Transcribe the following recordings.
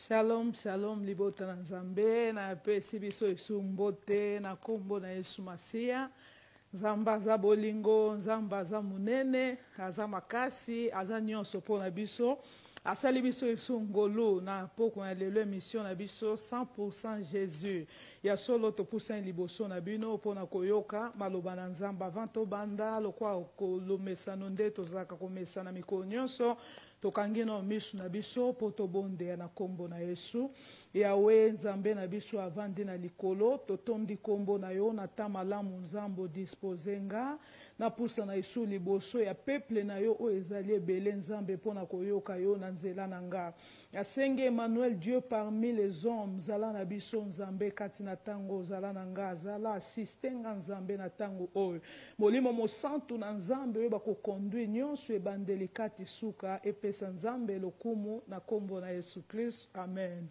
Shalom, shalom, libota na Nzambe, na pesi biso isumbote, na kombo na Yesu Masia. Nzamba aza bolingo, Nzamba aza munene, aza makasi, aza nyonso po na biso. Asali biso isungolo na poko na lelo émission na biso 100% Jésus. Ya solo to pusa liboso na bino po na koyoka maloba na Nzamba avant to banda lokwa kolomesa nonde tozaka komesa na mikolo nyonso. Tokangi na misu na biso po tobonde na kombo na Yesu. Yawe Nzambe na biso avandi na likolo totondi kombo na yo na tamalamu Nzambo disposenga na pusa na Yesu liboso ya peuple na yo o ezali ebele Nzambe pona koyoka yo na nzela na nga. Asenge Emmanuel Dieu parmi les hommes zala na biso Nzambe kati na tango zala na nga zala assistenga Nzambe na tango oyo. Molimo mo santu na Nzambe yo bako conduire nyonso ebandeli kati suka epesa Nzambe lokumu na kombo na Yesu Christ. Amen.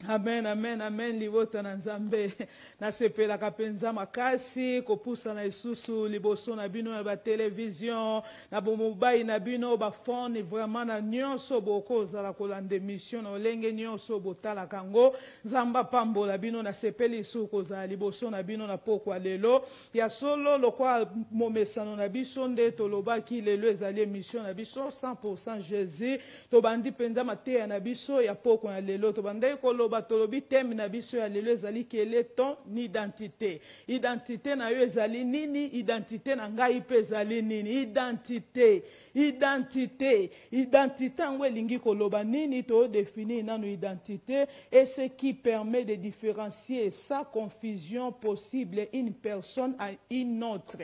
Amen, amen, amen, libota na Nzambe. Na sepela kapenza makasi, kopusa na isusu, liboso na bino na ba télévision, na bomobai na bino, ba phone, vraiment na nyonso boko zala kolande mission, na olenge nyonso botala kango, Nzamba pambo la bino na sepeli isuko za liboso na bino na poko lelo. Ya solo lokwa momesano na biso nde tolobaki lelo ezali mission na biso 100% Jésus. Tobandi penza mateya na biso ya poko na lelo, tobandai kolo batolobi teme na biso ya lelo ezali kele ton identité. Identité na yo ezali nini, identité na ngai pe ezali nini. Identité, identité, identité ngo elingi koloba nini to définir nano identité et ce qui permet de différencier sans confusion possible une personne à une autre.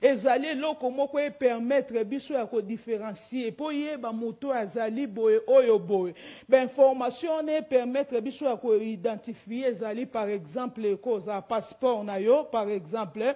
Ezali loko moko e permettre biso ya ko différencier po yeba moto azali boye oyo boye. Ben information ne permettre biso ya ko identifier ezali par exemple ko za passeport na yo par exemple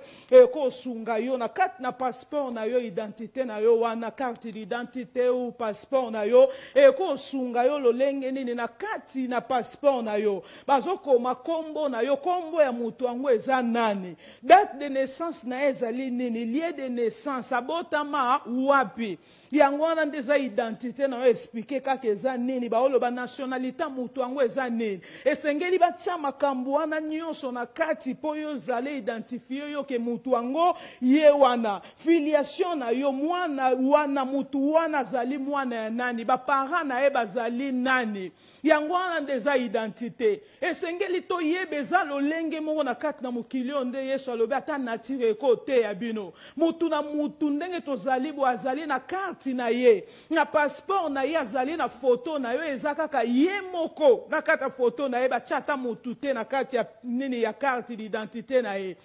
ko sunga yo na carte na passeport na yo identité na yo wana carte d'identité ou passeport na yo ko sunga yo lolenge nini na carte na passeport na yo bazoko makombo na yo kombo ya moto ango eza nani date de naissance na ezali nini lieu de naissance abotama wapi yango wana ndeza identité na yo expliquer kaka eza nini baolo ba nationalité mutu ango eza nini esengeli bacha makambo wana nyonso na kati po yo zale identifier yo ke mutu ango ye wana filiation na yo mwana wana mutu wana zali mwana ya nani ba parents na ye bazali nani yango wana ndeza identité esengeli to yebeza lolenge moko na kati na mokili onde Yesu alobi ata nature ko te ya bino mutu na mutu ndenge tozali bo azali na carte na ye na passeport na ye azali na photo na yo eza kaka ye moko na kata photo na ye bachata mutu te na kati ya nini ya carte d'identité na ye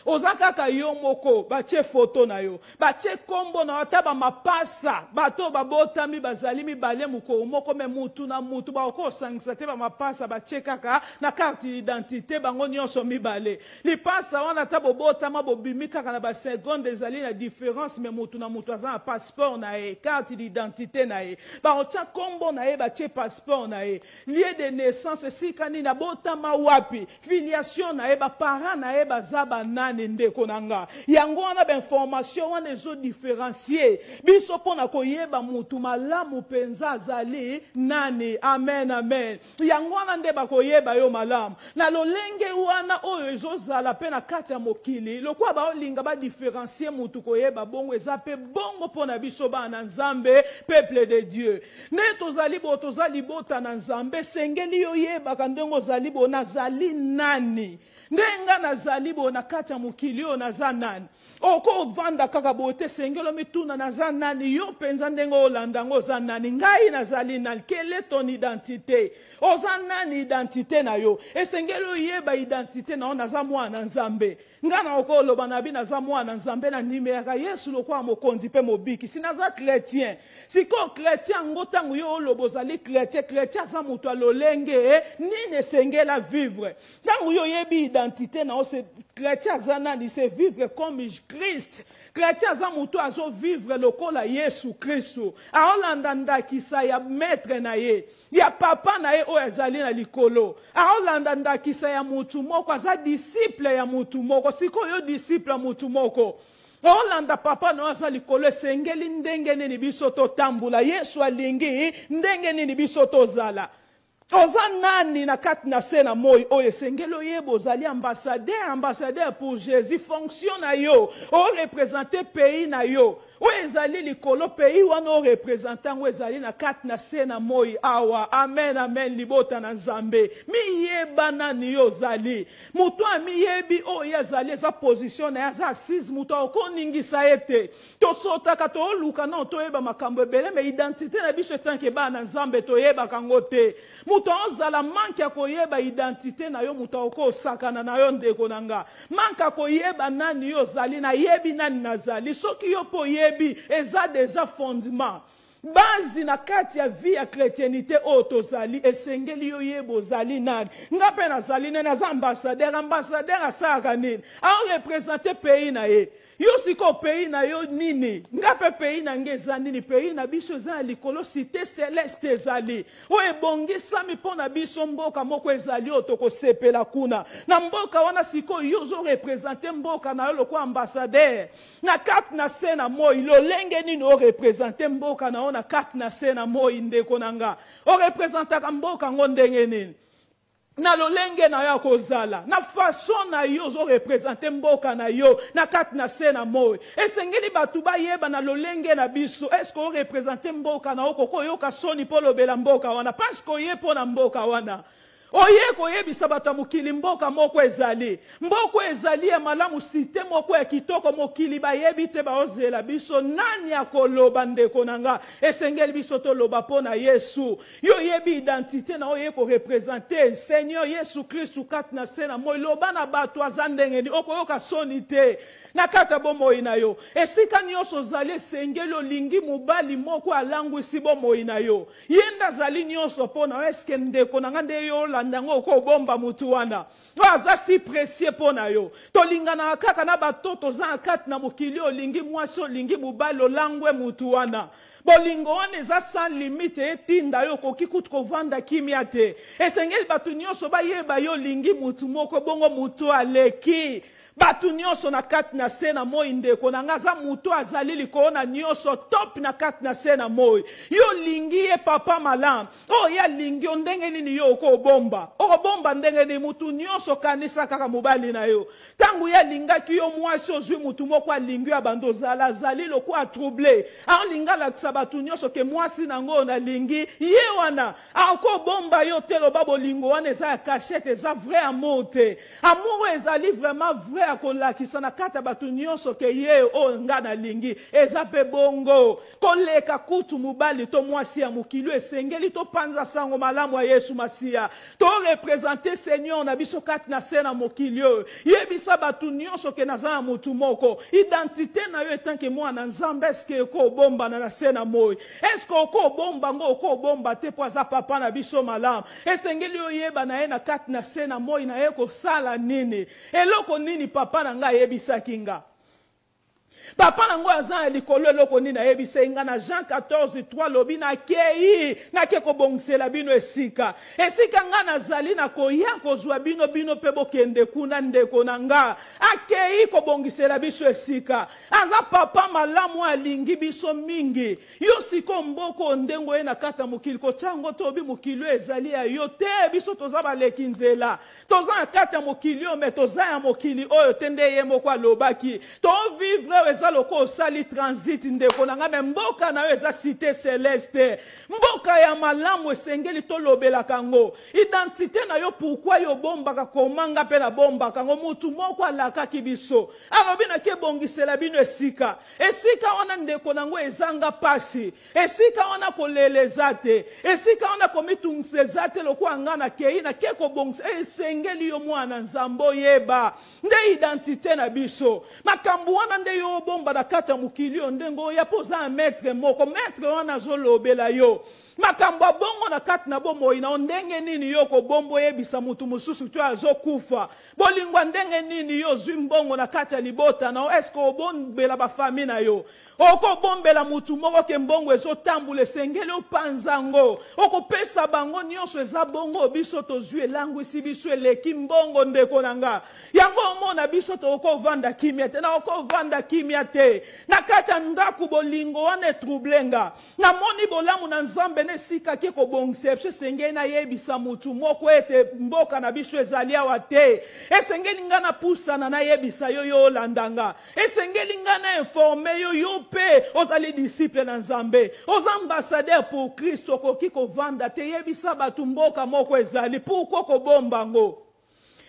ozakaka yo moko bache photo na yo bache kombo na wata ba mapasa bato babotami bazali mibale muko moko me mutu na mutu ba ko sangisa te ba mapasa bache kaka na carte d'identité bango nyonso mibale lipasa wana ta bobotama bobimi kaka na ba seconde ezali na différence me mutu na mutu aza na passeport na ye carte d'identité na ye ba ocha kombo na ye bache passeport na ye lieu de naissance sikani na botama wapi filiation na ye ba parents na ye bazaba nani ndeko nanga yango wana ba information wana ezo différencier biso pona koyeba mutu malamu penza azali nani amen amen yango wana nde bakoyeba yo malamu na lolenge wana oyo ezozala pe na kati ya mokili lokwa baolinga ba différencier mutu koyeba bongo eza pe bongo pona biso bana Nzambe peuple de Dieu ne tozali bota na Nzambe sengeli yo yeba kandengo zali bona zali nani ndenga nazali bona kati ya mokili oyo naza nani oko vanda kaka bote sengelo mituna naza nani yo penza ndengo olanda ngo za nani ngai nazali nani quelle est ton identité oza nani identité na yo esengelo yeba identité na naza mwana Nzambe ngana oko loba na bi naza mwana Nzambe na nimeyaka Yesu lokwa mokonzi pe mobiki sinaza chrétien siko chrétien ngotangu yo lobozali chrétien za mutu alolenge nini esengela vivre tangu yo yebi identité na ose chrétien za nani se vivre comme Christ chrétien za mutu azo vivre lokola Yesu Kristo aolanda ndakisa ya maître na ye ya papa na ye o ezali na likolo aolanda ndakisa ya mutu moko aza disciple ya mutu moko siko yo disciple mutu moko olanda papa no aza likolo esengeli ndenge nini biso totambula Yesu alingi ndenge nini biso tozala oza nani na kati na se na moi oyo esengeli oyeba ozali ambassadeur pour Jésus, fonction na yo o représenter pays na yo oyo ezali likolo pays wana o representant ngo ezali na kati na se na moi awa. Amen, amen, libota na Nzambe. Miyeba nani yo ozali mutu amiyebi oyo ezali eza position na ya za assise mutu okoningisa ete tosotaka toluka na toyeba makambo ebele me identité na biso etanke ba na Nzambe toyeba kango te. Mutu ozala manke koyeba identité na yo mutu okosakana na yo ndeko nanga manka koyeba nani yo ozali na yebi nani nazali soki yo po yebi eza déjà fondement bazi na kati ya vie ya chrétienité oyo tozali esengeli yo yeba ozali nani. Nga mpe nazali nani aza ambassadeur asalaka nini aorepresente pays na ye yo siko pays na yo nini nga mpe pays na nge eza nini pays na biso eza na likolo cité céleste ezali oyo ebongisami mpo na biso mboka moko ezali oyo tokosepela kuna na mboka wana sikoyo yo ozorepresente mboka na yo lokola ambassadeur na kati na se na moi lolenge nini orepresente mboka na yo na kati na se na moi ndeko na nga orepresentaka mboka ngo ndenge nini na lolenge na yo kozala na façon na yo zo représenter mboka na yo na kati na se na moi esengeli batu bayeba na lolenge na biso est-ce qu'on représenter mboka na yo koko yoka soni po lobela mboka wana parce que ye po na mboka wana oye koyebisa bato mokili mboka moko ezali ya malamu site moko ya kitoko mokili bayebi te baozela biso nani akoloba ndeko nanga esengeli biso toloba po na Yesu yo yebi identité na oye ko représenter Seigneur Yesu Kristu kati na se na moi loba na bato azandengeni okoyoka soni te na kata bomoi na yo esika nyonso ozali esengeli olingi mobali moko alangwisi bomoi na yo yenda zali nyonso po na eske ndeko nanga nde yo ndango ko bomba mutu wana waza si précieux pona yo tolingana kaka na batoto za kati na mokili olingi mwasi olingi mobali olangwe mutu wana bolingo wana eza sans limite etinda yo koki kutu kovanda kimia te esengeli bato nyonso bayeba yo olingi mutu moko bongo mutu aleki batu nyonso na kati na se na moi ndeko na nga za mutu azali likolo na nyonso top na kati na se na moi yo lingi ye papa malam ya lingi yo ndenge nini yo okobomba ndenge ni mutu nyonso kanisa kaka mobali na yo tangu ya lingaki yo mwasi ozwi mutu moko alingi ya bando ozala azali loko atrouble alinga lakisa batu nyonso ke mwasi nango na lingi ye wana akobomba yo te loba bolingo wana eza ya cachette eza vrai amour te amour ezali vraiment vrai akolakisa na kata batu nyonso ke ye o nga na lingi eza pe bongo koleka kutu mobali to mwasi ya mokili esengeli to panza sango malamu ya Yesu Masia to représenter Seigneur na biso kati na se na mokili yebisa batu nyonso ke naza na mutu moko identité na yo etanke mwana Nzambe eske ko bomba na se na moi eske ko bomba ngo ko bomba te po za papa na biso malamu esengeli oyeba na ye na kati na se na moi na ye ko sala nini eloko nini papa na nga yebisaki nga papa nango aza likolo eloko nini ayebisa nga na Jean 14:3 lobi na kei na ke kobongisela bino esika nga nazali na koya kozwa bino pe bokende kuna ndeko na nga akei kobongisela biso esika aza papa malamu alingi biso mingi yo siko mboko ndengo ye na kata mokili kochango tobi mokili ezali ya yo te biso toza baleki nzela toza na kata mokili me toza ya mokili oyo tende ye moko alobaki to vivre loko sali transit ndeko na nga me mboka na yo eza cité céleste mboka ya malamu esengeli tolobela kango identité na yo pourquoi yo bombaka komanga pe na bomba kango mutu moko alakaki biso alobi na ke bongisela bino esika wana ndeko nango ezanga pasi esika wana koleleza te esika wana komitungisa te loko anga na kei na ke kobongisa esengeli yo mwana Nzambe yeba nde identité na biso makambo wana nde yo bomba na kata mokili ndengo ya poza maître moko maître wana zolobela yo makambo bongo na kati na bomoi na ndenge nini yo ko bombo yebisa mutu mususu to azokufa bolingwa ndenge nini yo zwi mbongo na kati ya libota na est-ce ko bombela ba famille na yo oko bombela mutu moko ke mbongo ezotambula esengeli opanzango oko pesa bango nyonso eza bongo biso tozwi elangwisi biso eleki mbongo ndeko nanga yango omona biso toko vanda kimia te na oko vanda kimia te na kati ya ndaku bolingo wana etroublenga na moni bolamu na Nzambe pene sika ke ko bongse biso sengeli na yebisa mutu moko ete mboka na biso ezali awa te. Esengeli nga na pusana na yebisa yo yo landanga. Esengeli nga na informe yo yo pe ozali disciple na Nzambe. Oza ambassadeur pour Christ okoki ko vanda te yebisa batu mboka moko ezali pourquoi ko bombango.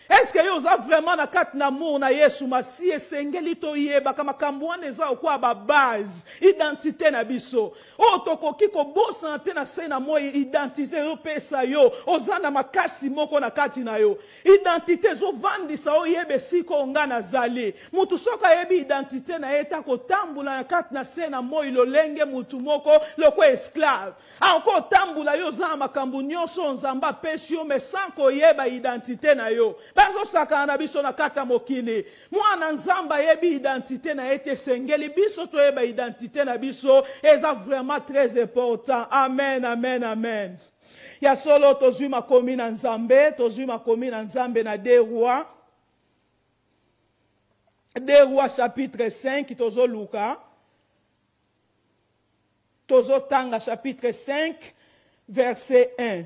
Est-ce que yoza vraiment na kat na amour na Yesu Masi esengeli to yeba kama kambwana eza okwa ba base identité na biso o tokoki ko bosa te na se na mo identité yo pesa yo oza na makasi moko na kati na yo identité zo vandisa o yebe siko nga na zali mutu soka yebi identité na eta ko tambula na kati na se na mo ilolenge mutu moko loko esclave anko tambula yo za makambu nyonso Nzamba pesi yo me sanko yeba identité na yo bazo saka na biso na kata mokili mwana Nzamba yebi identité na ete sengeli biso to yeba identité na biso eza vraiment très important. Amen, amen, amen. Ya solo tozwi makomi na Nzambe, tozwi makomi na Nzambe na 2 Rois. 2 Rois chapitre 5 tozo luka. Tozo tanga chapitre 5 verset 1.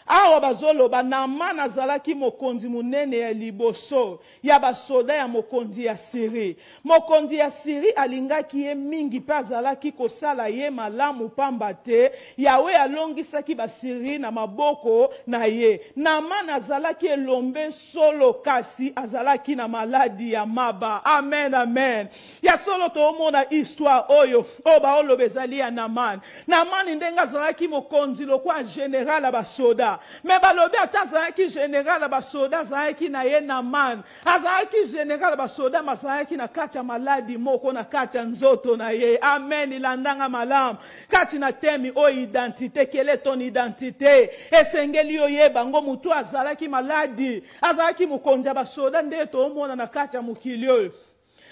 Awa bazoloba Naaman azalaki mokonzi munene ya liboso ya basoda ya mokonzi ya Siri. Mokonzi ya Siri alingaki ye mingi pe azalaki kosala ye malamu pamba te Yawe alongisaki basiri na maboko na ye. Naaman azalaki elombe solo kasi azalaki na maladi ya maba. Amen, amen. Ya solo toomona histoire oyo oba olobe ezali ya Naaman. Naaman ndenga azalaki mokonzi lokwa general basoda. Mais balobi atazalaki général basoda azalaki na ye Naaman. Azalaki général basoda mazalaki na kati ya maladi moko na kati ya nzoto na ye. Amen, ilandanga malamu. Kati na temi o identité, quelle est ton identité? Esengeli yo yeba ngo mutu azalaki maladi. Azalaki mokonzi basoda nde toomona na kati ya mokili oyo.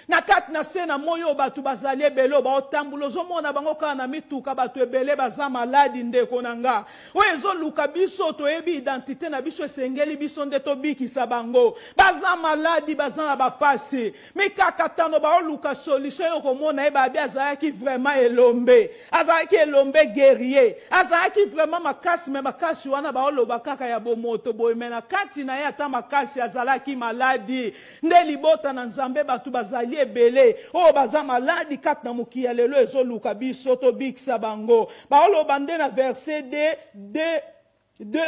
Na kati na sena moyo batu bazali ebele ba otambulo zomona bango kana na mituka batu ebele baza maladi ndeko nanga oyezo luka biso to yebi identité na biso esengeli biso nde to bikisa bango baza maladi baza na bapasi mikaka tano ba luka solution yo komona eba bi azalaki vraiment elombe azalaki elombe guerrier azalaki vraiment makasi me makasi wana ba oloba kaka ya bomoto boyemena kati na ye ata makasi azalaki maladi nde libota na Nzambe batu bazali ebele o baza maladi kat na mukia lelo ezoluka biso to bikisa bango baolo bande na verset 2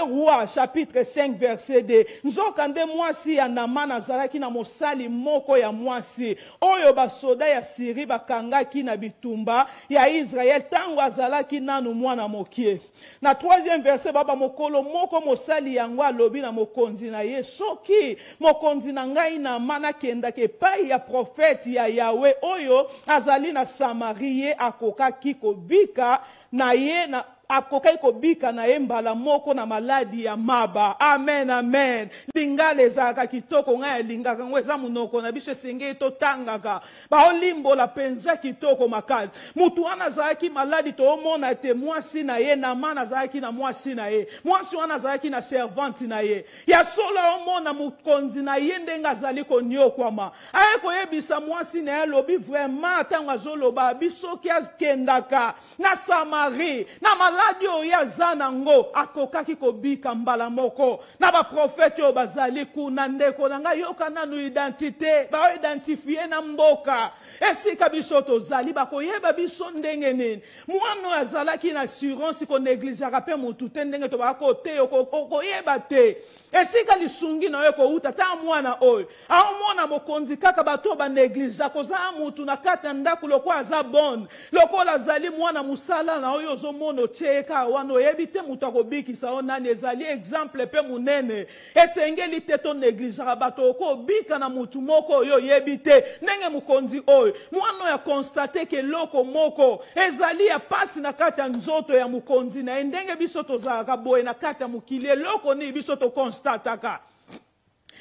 Rois chapitre 5 verset 2 nzokande mwasi ya Naaman azalaki na mosali moko ya mwasi oyo basoda ya Siri bakangaki na bitumba ya Israel tango azalaki nanu mwana mokie. Na 3e verset baba mokolo moko mosali yango alobi na mokonzi na ye soki mokonzi na ngai Naaman akendaki epai ya prophète ya Yawe oyo azali na Samarie akokaki kobika na ye na akokai kobika na embala moko na maladi ya maba. Amen, amen. Lingala ezaka kitoko nga lingaka ngo eza munoko na biso esengeli totangaka baolimbola penza kitoko makali mutu wana azalaki maladi toomona ete mwasi na ye Naaman azalaki na mwasi na ye mwasi wana azalaki na servante na ye ya solo omona mokonzi na ye ndenge azali konyokwama aye koyebisa mwasi na ye lobi vraiment ntango azoloba bisoki akendaka na Samarie na maladi oyo aza nango akokaki kobika mbala moko na baprofete oyo bazali kuna ndeko na ngai yoka nanu identité baoidentifie na mboka esika biso tozali bakoyeba biso ndenge nini mwana oyo azalaki na assurance konegligeaka mpe mutu te ndenge tobaka kote okoyeba te esika lisungi na yo kouta ta mwana oyo aomona mokonzi kaka bato oyo baneglige kozala mutu na kati ya ndako lokola aza bonne lokola azali mwana musala na oyo ozomona otyeka wana oyebi te mutu akobikisa o nani ezali exemple mpe munene esengeli te tonegligeaka bato okobika na mutu moko oyo oyebi te ndenge mokonzi oyo mwana oyo akonstate ke eloko moko ezali ya pasi na kati ya nzoto ya mokonzi na ye ndenge biso tozalaka boye na kati ya mokili eloko nini biso tokonstataka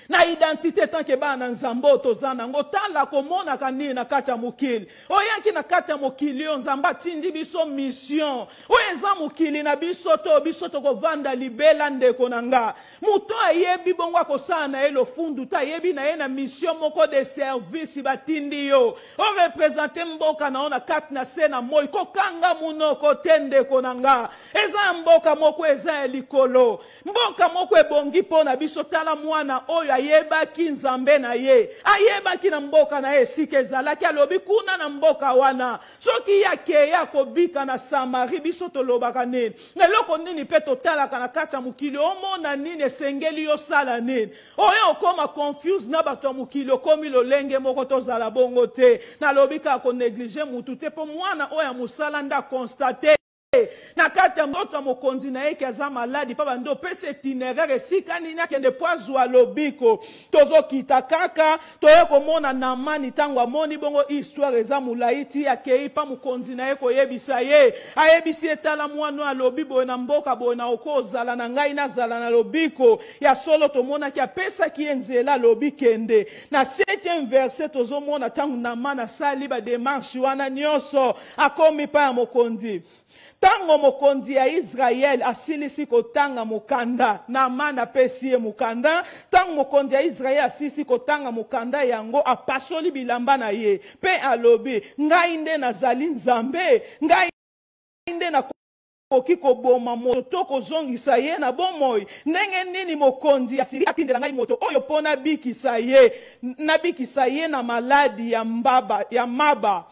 Na identité tant que ba na nzambo tozana ngo tala komona kanini na kati ya mokili. Oyanki na kati ya mokili yo nzamba tindi biso mission. Oyenza mokili na biso to kovanda libela ndeko nanga. Muto ayebi bongo akosala na ye lofundu ta ayebi na ye na mission moko de service batindi yo. O represente mboka na ona kati na se na moi kokanga munoko tende konanga. Eza mboka moko eza likolo. Mboka moko ebongi pona biso tala mwana oyo ayebaki nzambe na ye. Ayebaki na mboka na ye sike ezalaki alobi kuna na mboka wana. Soki yake ya kobika na Samari biso tolobaka nini. Eloko nini pe totalaka na kati ya mokili omona nini esengeli yo sala nini. Oyo okoma confuse na bato ya mokili okomi lolenge moko tozala bongo te. Na lobika ko neglige mutu te po mwana oyo musala nda constate. Na kati ya mboka mokonzi na ye aza maladi pa bando pese itinéraire esika nini akende po azwa lobiko tozokita kaka toye komona na mani ntango amoni bongo histoire eza molai ti akei pa mokonzi na ye koyebisa ye ayebisi etala mwana alobi boye na mboka boye na okozala na ngai nazala na lobiko ya solo tomonaki apesaki ye nzela alobi kende na 7e verset tozomona ntango na mani asali bademarshe wana nyonso akomi pa ya mokonzi. Tango mokonzi ya Israel asilisi kotanga mukanda na mana pesi ye mukanda. Tango mokonzi ya Israel asilisi kotanga mukanda yango apasoli bilamba na ye. Pe alobi ngai nde nazali nzambe. Ngai nde na koki koboma moto kozongisa ye na bomoi. Ndenge nini mokonzi ya Siri atindela ngai moto oyo pona bikisa ye na maladi ya maba.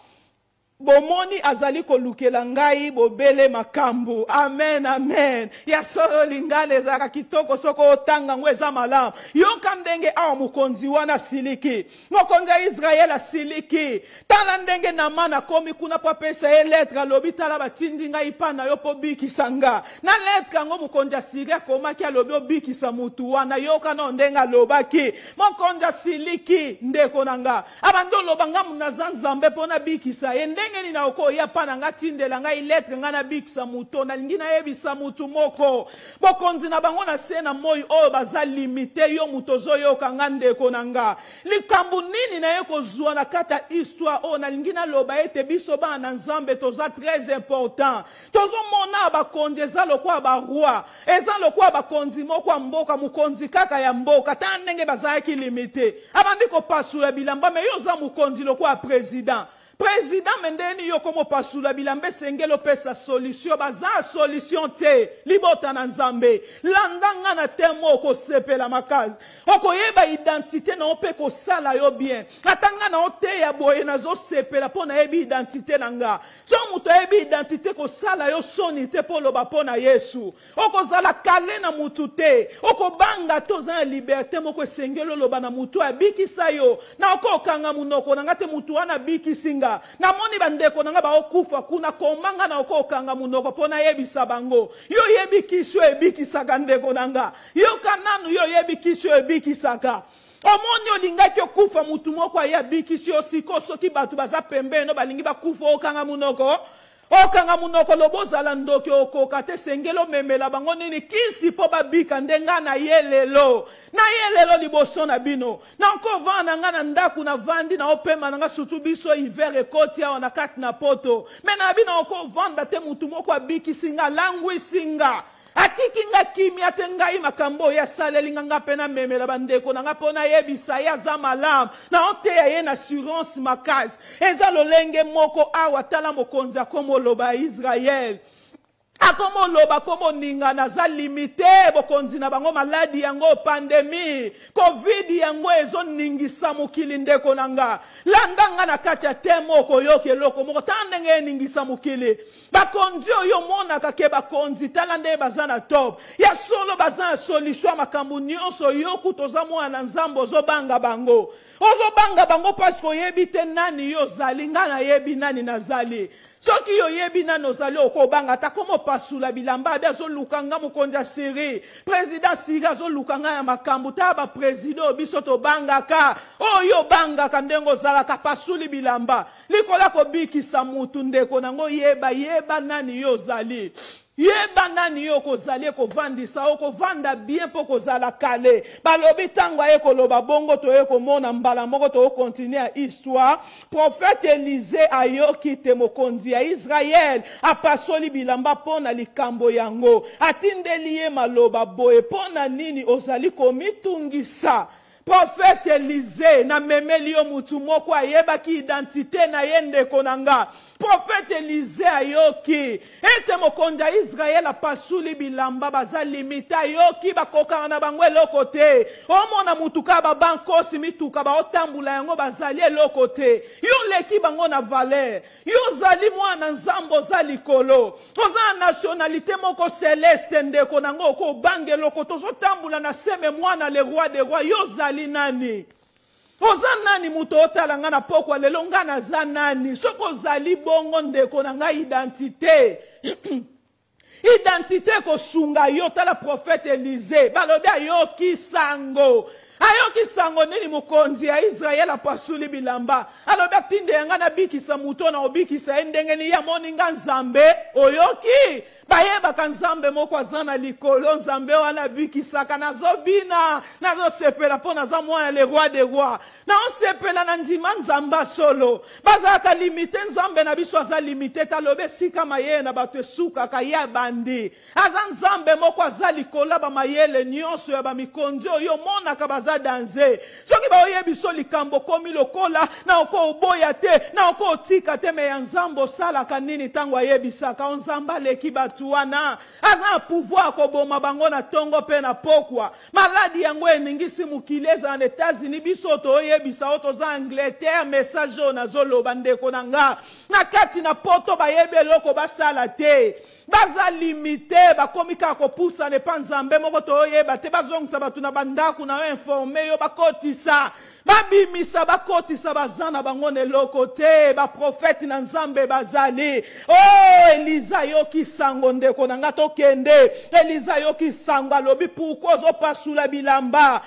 Bomoni azali kolukela ngai bobele makambu. Amen, amen. Ya solo lingale zaka kitoko soko otanga ngweza malamu. Yoka ndenge awa mukonzi wana siliki. Mokonzi ya Israel siliki. Tala ndenge na mana komi kuna pa pesa ye letra lobi tala batindi ngai pana yo po bikisanga. Na letra ngo mukonzi ya Siria komaki alobi obikisa mutu wana yoka no ndenga lobaki. Mokonzi ya siliki ndeko nanga. Abando lobanga munazan zambe pona bikisa ye ndenge ngeni na oko ya pana ngati ndela ngai letre ngana bikisa muto na lingina yebisa mutu moko bokonzi na bango na sena moi o baza limité yo muto zoyo kangande konanga likambu nini na yeko zwa na kata histoire o na lingina loba ete biso ba na nzambe toza très important tozo mona ba kondeza lokwa ba roi eza lokwa ba konzi moko mboka mukonzi kaka ya mboka ta ndenge baza ki limité abandi ko pasula bilamba me yo za mukonzi lokwa président Président mendeni yo komo pasula bilambe sengelo pesa solution baza solution te libota na nzambe landanga na temo ko sepela makazi okoyeba identité na ope ko sala yo bien atanga na ote ya boye na zo sepela pona yebi identité nanga so muto yebi identité ko sala yo soni te polo ba pona Yesu okozala kale na mutu te okobanga toza liberté moko sengelo loba na mutu abikisa yo na okokanga munoko na ngate mutu wana bikisinga na moni bandeko nanga ba okufa kuna komanga na okokanga munoko pona yebisa bango yo yebikiswe ebikisaka ndeko nanga yo kananu yo yebikiswe ebikisaka omoni olingaki okufa mutu moko ya bikisi osiko soki batu baza pembeno balingi bakufa okanga munoko okanga munoko lobozala ndoki okoka te sengelo memela bango nini kisi po babika ndenga na yelelo liboso na bino na nko vana nga na ndaku na vandi na opema nga sutu biso hiver ekoti awa na kati na poto me na bino oko vanda te mutu moko abikisi nga langwisi nga atiki nga kimia te ngai makambo ya saleli nga pena memela bandeko na nga pona yebisa ya za malamu na oteya ye na assurance makasi eza lolenge moko awa tala mokonzi akomo loba Israel akomo loba komo ninga na za limité bokonzi na bango maladi yango pandémie covid yango ezo ningisa mokili ndeko nanga landanga na kati ya temo koyoke loko moko tandenge ningisa mokili bakonzi oyo mona kake bakonzi talande bazana top ya solo bazana solution makambu nyonso yoku toza mwana nzambo zobanga bango ozobanga bango parce que yebite nani yo zali ngana yebi nani nazali soki yo yebi nani ozali okobanga ta komo pasula bilamba be azolukanga mokonja Siri président Siri azolukanga ya makambu ta ba président biso to bangaka oyo bangaka ndengo zalaka pasuli bilamba likola ko bikisa mutu ndeko nango yeba nani yo zali Yeba nani yo kozali kovandisa o kovanda bien po kozala kale. Balobi tango eko loba bongo to eko mona mbala moko to continuer histoire. Prophète Élisée ayoki te mokonzi ya Israël apasoli bilamba pona likambo yango. Atindeli ye maloba boye pona nini ozali komitungisa. Prophète Élisée na memeli yo mutu moko ayeba ki identité na yende konanga. Prophète Élisée ayoki ete mokonzi ya Israël apasuli bilamba baza limite ayoki bakoka na bango eloko te. Omona mutuka ba bankosi mituka ba otambula yango bazali eloko te. Yo leki bango na valeur. Yo zali mwana nzambo za likolo. Oza nationalité moko céleste ndeko nango ko bange eloko tozo tambula na seme mwana le roi des rois. Yo zali nani? Oza nani muto otala nga na pokwa lelo nga na za nani? Soko zali bongo ndeko na nga identité. Identité ko sunga yo tala prophète Élisée. Balobi ayoki sango. Ayoki sango nini mokonzi ya Israël apasuli bilamba. Alobi atinde yanga na bikisa muto na obikisa endengeni ya moninga nzambe. Oyoki. Bayeba kanzambe moko azana likolo nzambe wana bikisaka nazobina nazo sepela po naza mwana le roi des rois na on sepela na ndima nzamba solo bazaka limite nzambe na biso aza limite talobe sika mayele na bato esuka kaya bandi aza nzambe moko aza likolo ba mayele nyonso ya ba mikonzi oyo monaka baza danze soki ba oyebiso likambo komi lokola na oko oboya te na oko otika te me ya nzambo sala kanini tango ayebisaka on nzamba leki batu wana aza pouvoir ko boma bango na tongo pe na pokwa maladi yango eningisi mukileza na États-Unis biso to oyebisa oto za Angleterre message na zoloba ndeko nanga na kati na poto bayebe loko basala te baza limité bakomika ko poussa ne panzambe moko to oyeba te bazongisa batu na bandaku na informer yo bakotisa babimisa bakotisa bazana bango ne loko te ba prophète na nzambe bazali oh Elisa yoki sango ndeko nanga to kende Elisa yoki sango alobi pourquoi zo pasula bilamba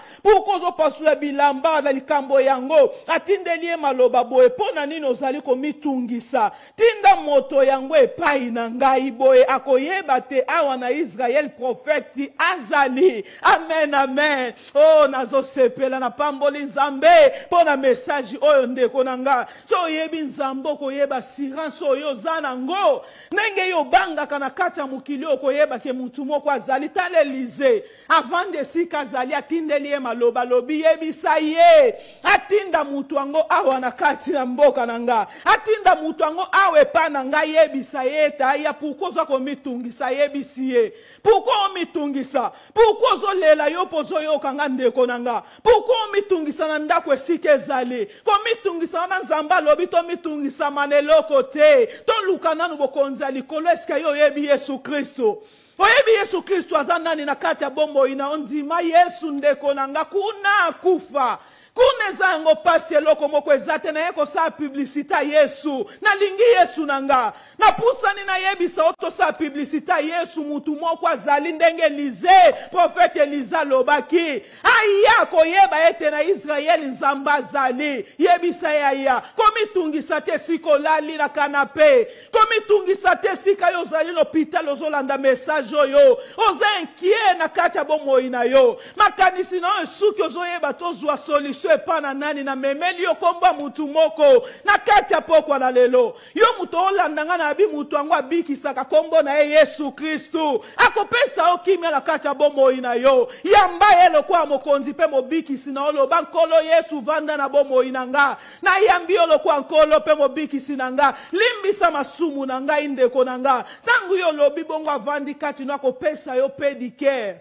na likambo yango atindeli maloba boye pona nini ozali komitungisa tinda moto yango epai na ngai boye akoyeba te awa na Israël prophète azali amen amen oh nazo sepela na pamboli nzambe pona message oyo ndeko nanga so yebi nzambo koyeba assurance oyo zana ngo nenge yo banga kana kata mukili okoyeba ke mutu moko azali tale Élisée avant de sika azali atindeli maloba lobi yebisa ye atinda mutu ango awa na kati na mboka nanga atinda mutu ango awe pa na ngai yebisa ye ta ya pourquoi ko mitungisa yebisi ye pourquoi mitungisa pourquoi zo lela yo pozo yo kanga ndeko nanga pourquoi mitungisa na ndako esika ezali ko mitungisa na nzamba lobi to mitungisa maneloko te to lukana no bokonza likolo eska yo yebi Yesu Kristo oyebi Yesu Kristo aza nani na kati ya bombo ina ondima Yesu ndeko nanga kuna kufa kuneza yango pasi eloko moko ezate na yeko sa publicita Yesu na lingi Yesu nanga na pusani na yebisa oto sa publicita Yesu mutu moko azali ndenge Élisée prophète Elisa lobaki aya koyeba ete na Israël nzamba azali yebisa ya komitungisa te siko lali na kanape komitungisa te sika yo zali l'hôpital ozolanda message oyo oza inquiet na kati ya bomoi na yo makanisi na esuki ozoyeba tozwa solution epana nani na memeli yo komba mutu moko na kati ya pokwa na lelo yo mutu olandanga na abi mutu ango abikisaka kombo na Yesu Kristo akopesa okimia na kati ya bomoi na yo yamba yelo kwa mokonzi pe mobikisi na oloba nkolo Yesu vanda na bomoi nanga na yambi yolo kwa nkolo pe mobikisi nanga limbisa masumu nanga indeko nanga tangu yo lobi bongo avandi kati na kopesa yo pedicare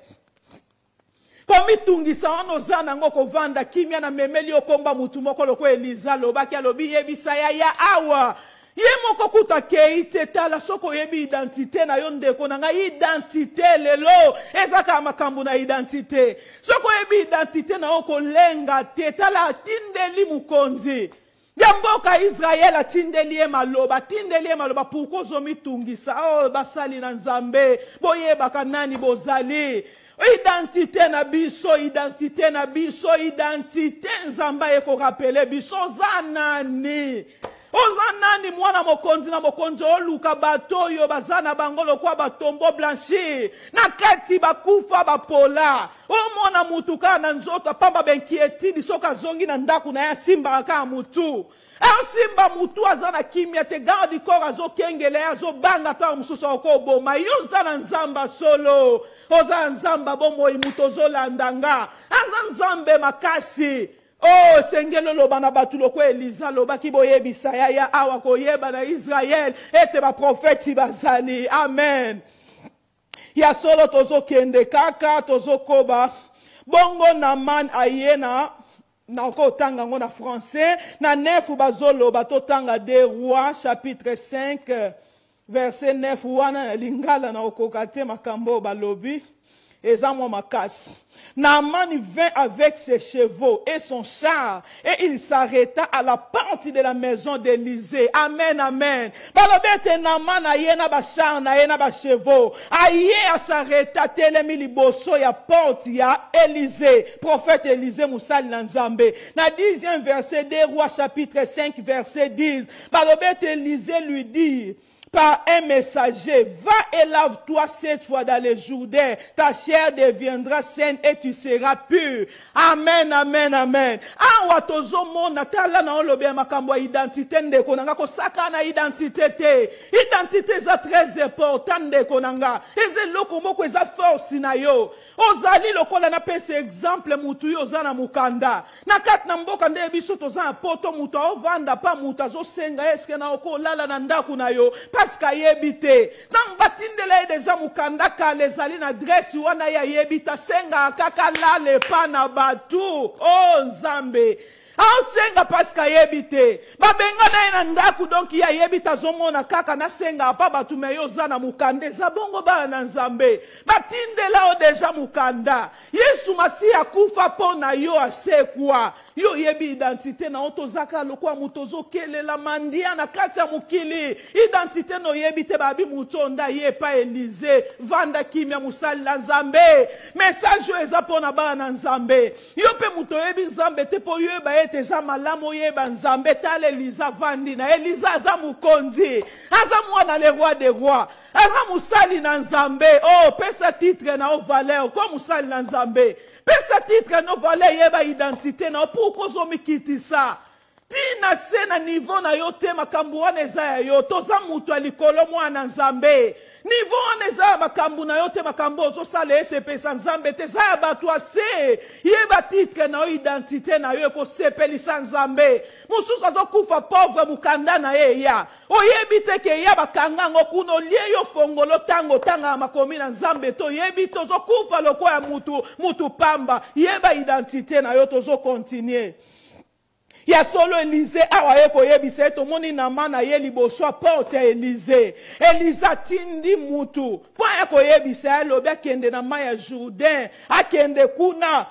komitungisa ono zana ngo kovanda kimia na memeli okomba mutu moko loko Elisa lobaki alobi yebisa ya awa ye moko kuta keite tala soko yebi identité na yo ndeko nanga identité lelo ezaka makambo na identité soko yebi identité na oko lenga te tala tindeli mukonzi Yamboka Israël atindeli maloba pourquoi zomitungisa oh basali na nzambe boyeba kanani bozali identité na biso identité nzamba eko rappeler biso zanani Ozanani mwana mokonzi na mokonzi oluka batoyo bazana bangolo kwa batombo blanchi na kati bakufa bapola omona mutu ka na nzoto pamba benkietidi soka zongi na ndaku na ya simba ka mutu simba mutu azana kimia te garde corps azo kengele azo banga ta mususu oko boma yozana nzamba solo oza nzamba bomo imuto zolandanga aza nzambe makasi. Oh, sengelo loba na batu loko Elisa loba ki boyebisa ya awa koyeba na Israel ete ba profeti bazali. Amen. Ya solo tozo kende kaka tozo koba bongo na man ayena na ko tanga ngona français na nefu bazolo bato tanga de Rois chapitre 5 verset 9 wana lingala na okokate makambo balobi ezamo makasi. Naaman vint avec ses chevaux et son char et il s'arrêta à la porte de la maison d'Élysée. Amen, amen. Balobete Naaman aye na ba char na ye na ba chevaux. Aye a s'arrêta telemi liboso ya porte ya Élysée. Prophète Élysée Moussali Nanzambe. Na 10e verset des Rois chapitre 5 verset 10. Balobete Élysée lui dit par un messager, va et lave-toi 7 fois dans le Jourdain, ta chair deviendra saine et tu seras pur. Amen, amen, amen. Awa tozo mona tala na olobe makambo identité ndeko nanga ko saka na identité te. Identité za très important ndeko nanga. Eze loko moko eza force na yo. Ozali lokola na pese exemple mutu yo zana mukanda. Na kat na mboka nde biso toza poto mutu ovanda pa mutu azo senga eske na oko lala na ndaku na yo. Parce que yebite nang batindele deja mukanda kale zali na dress wana ya yebita senga kaka lale pa na batu oh nzambe senga parce que yebite babenga na ndaku donc ya yebita zomona kaka na senga pa batu meyo zana mukande za bongo ba na nzambe batindela o deja mukanda Yesu Masiya kufa pona yo asekwa yo yebi identité na otozaka lokwa mutozo kelela mandia na kati ya mukili identité no yebite babi mutonda ye pa Élysée vanda kimia musali la nzambe message yo eza pona ba na nzambe yo pe muto yebi nzambe te po yeba ete za malamu yeba nzambe tale Elisa vandi na Elisa aza mukonzi aza mwana le roi des rois aza musali na nzambe oh pesa titre na o valeur ko musali na nzambe pesa titre no valeur yeba identité na pourquoi zo mikitisa tina sena niveau na yo te makambu wana eza ya yo toza mutu alikolo mwana nzambe niveau wana eza ya makambu na yo te makambu ozosala esepesa nzambe te eza ya bato ase yeba titre na yo identité na yo ekosepelisa nzambe mosusu azokufa pauvre mukanda na ye ya oyebi te ke ya bakanga ngo kuna olie yo fongolo tango tanga makomi na nzambe to yebi tozokufa lokola mutu pamba yeba identité na yo tozokontinue. Ya solo Élysée awa yeko yebisa to moni na mana ye liboso porte ya Élysée. Elisa tindi mutu. Po yeko yebisa lobe akende na maya Jourdain, akende kuna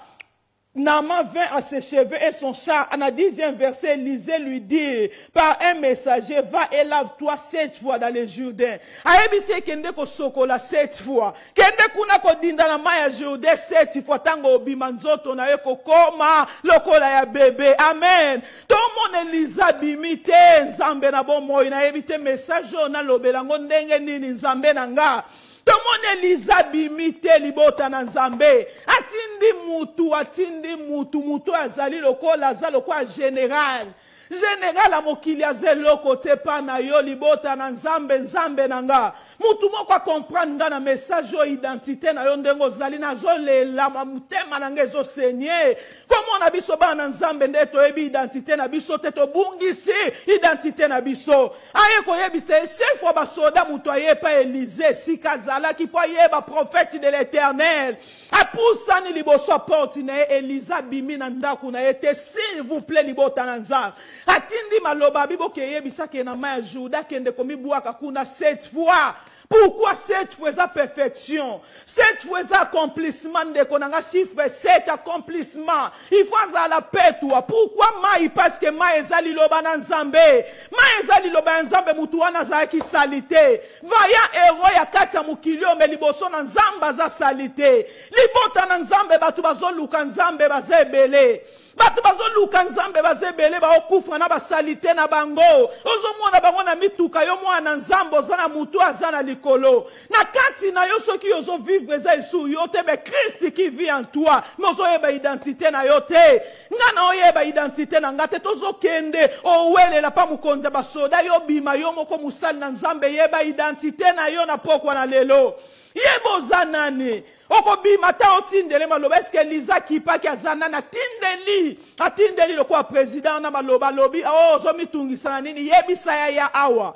Naaman vint à ses cheveux et son char. En la 10e verset, Élysée lui dit par un messager, va et lave-toi 7 fois dans le Jourdain. Aebise kende ko sokola 7 fois. Kende kuna ko dinda na maya Jourdain 7 fois. Tango bimanzoto na yeko koma lokola ya bébé. Amen. Tout mon Elisa bimite nzambe na bomo ina ebite message na lobelango ndenge nini nzambe na nga. Tomone Elisa bimite libota na nzambe atindi mutu azali lokola azali lokola général a mokili azeloko te pa na yo libota na nzambe na nga mutu moko comprendre nga na message o identité na yo ndengo zali na zolela mutema na nga ezo senye komo na biso ba na nzambe nde toyebi identité na biso te tobungisi identité na biso aye koyebisa chef wa basoda mutu aye pa Élysée sikazala ki po yeba prophète de l'Éternel apusani liboso porte na Elisa bimi na ndaku na ete s'il vous plaît libota na nzambe atindi maloba bibo ke yebisa ke na maya Juda kende komi buaka kuna 7 fois Pourquoi 7 fois sa perfection? 7 fois sa accomplissement de konanga chiffre 7 accomplissement. Il faut à la paix toi. Pourquoi mai? Parce que mai ezali loba na nzambe. Mai ezali loba na nzambe mutu wana za ki salite. Vaya héros ya kacha mukilio me liboso na nzamba za salite. Libota na nzambe batu bazoluka nzambe bazebele. Batu bazoluka nzambe bazebele ba okufa na basalite na bango. Ozomona bango na mituka yo mwana nzambo zana mutu azana likolo. Na kati na yo soki yozo vivre za isu yo te be Christ qui vit en toi. Mozo yeba identité na yo te. Ngana oyeba identité na ngate tozo kende owele la pa mukonza basoda yo bima yo moko musali na nzambe yeba identité na yo na pokwa na lelo. Yebo zanani. Oko bima ta otindele maloba eske Liza kipa ki azana na tindeli. Atindeli lokwa président na maloba lobi. Oh zo mitungisa nini yebisa ya awa.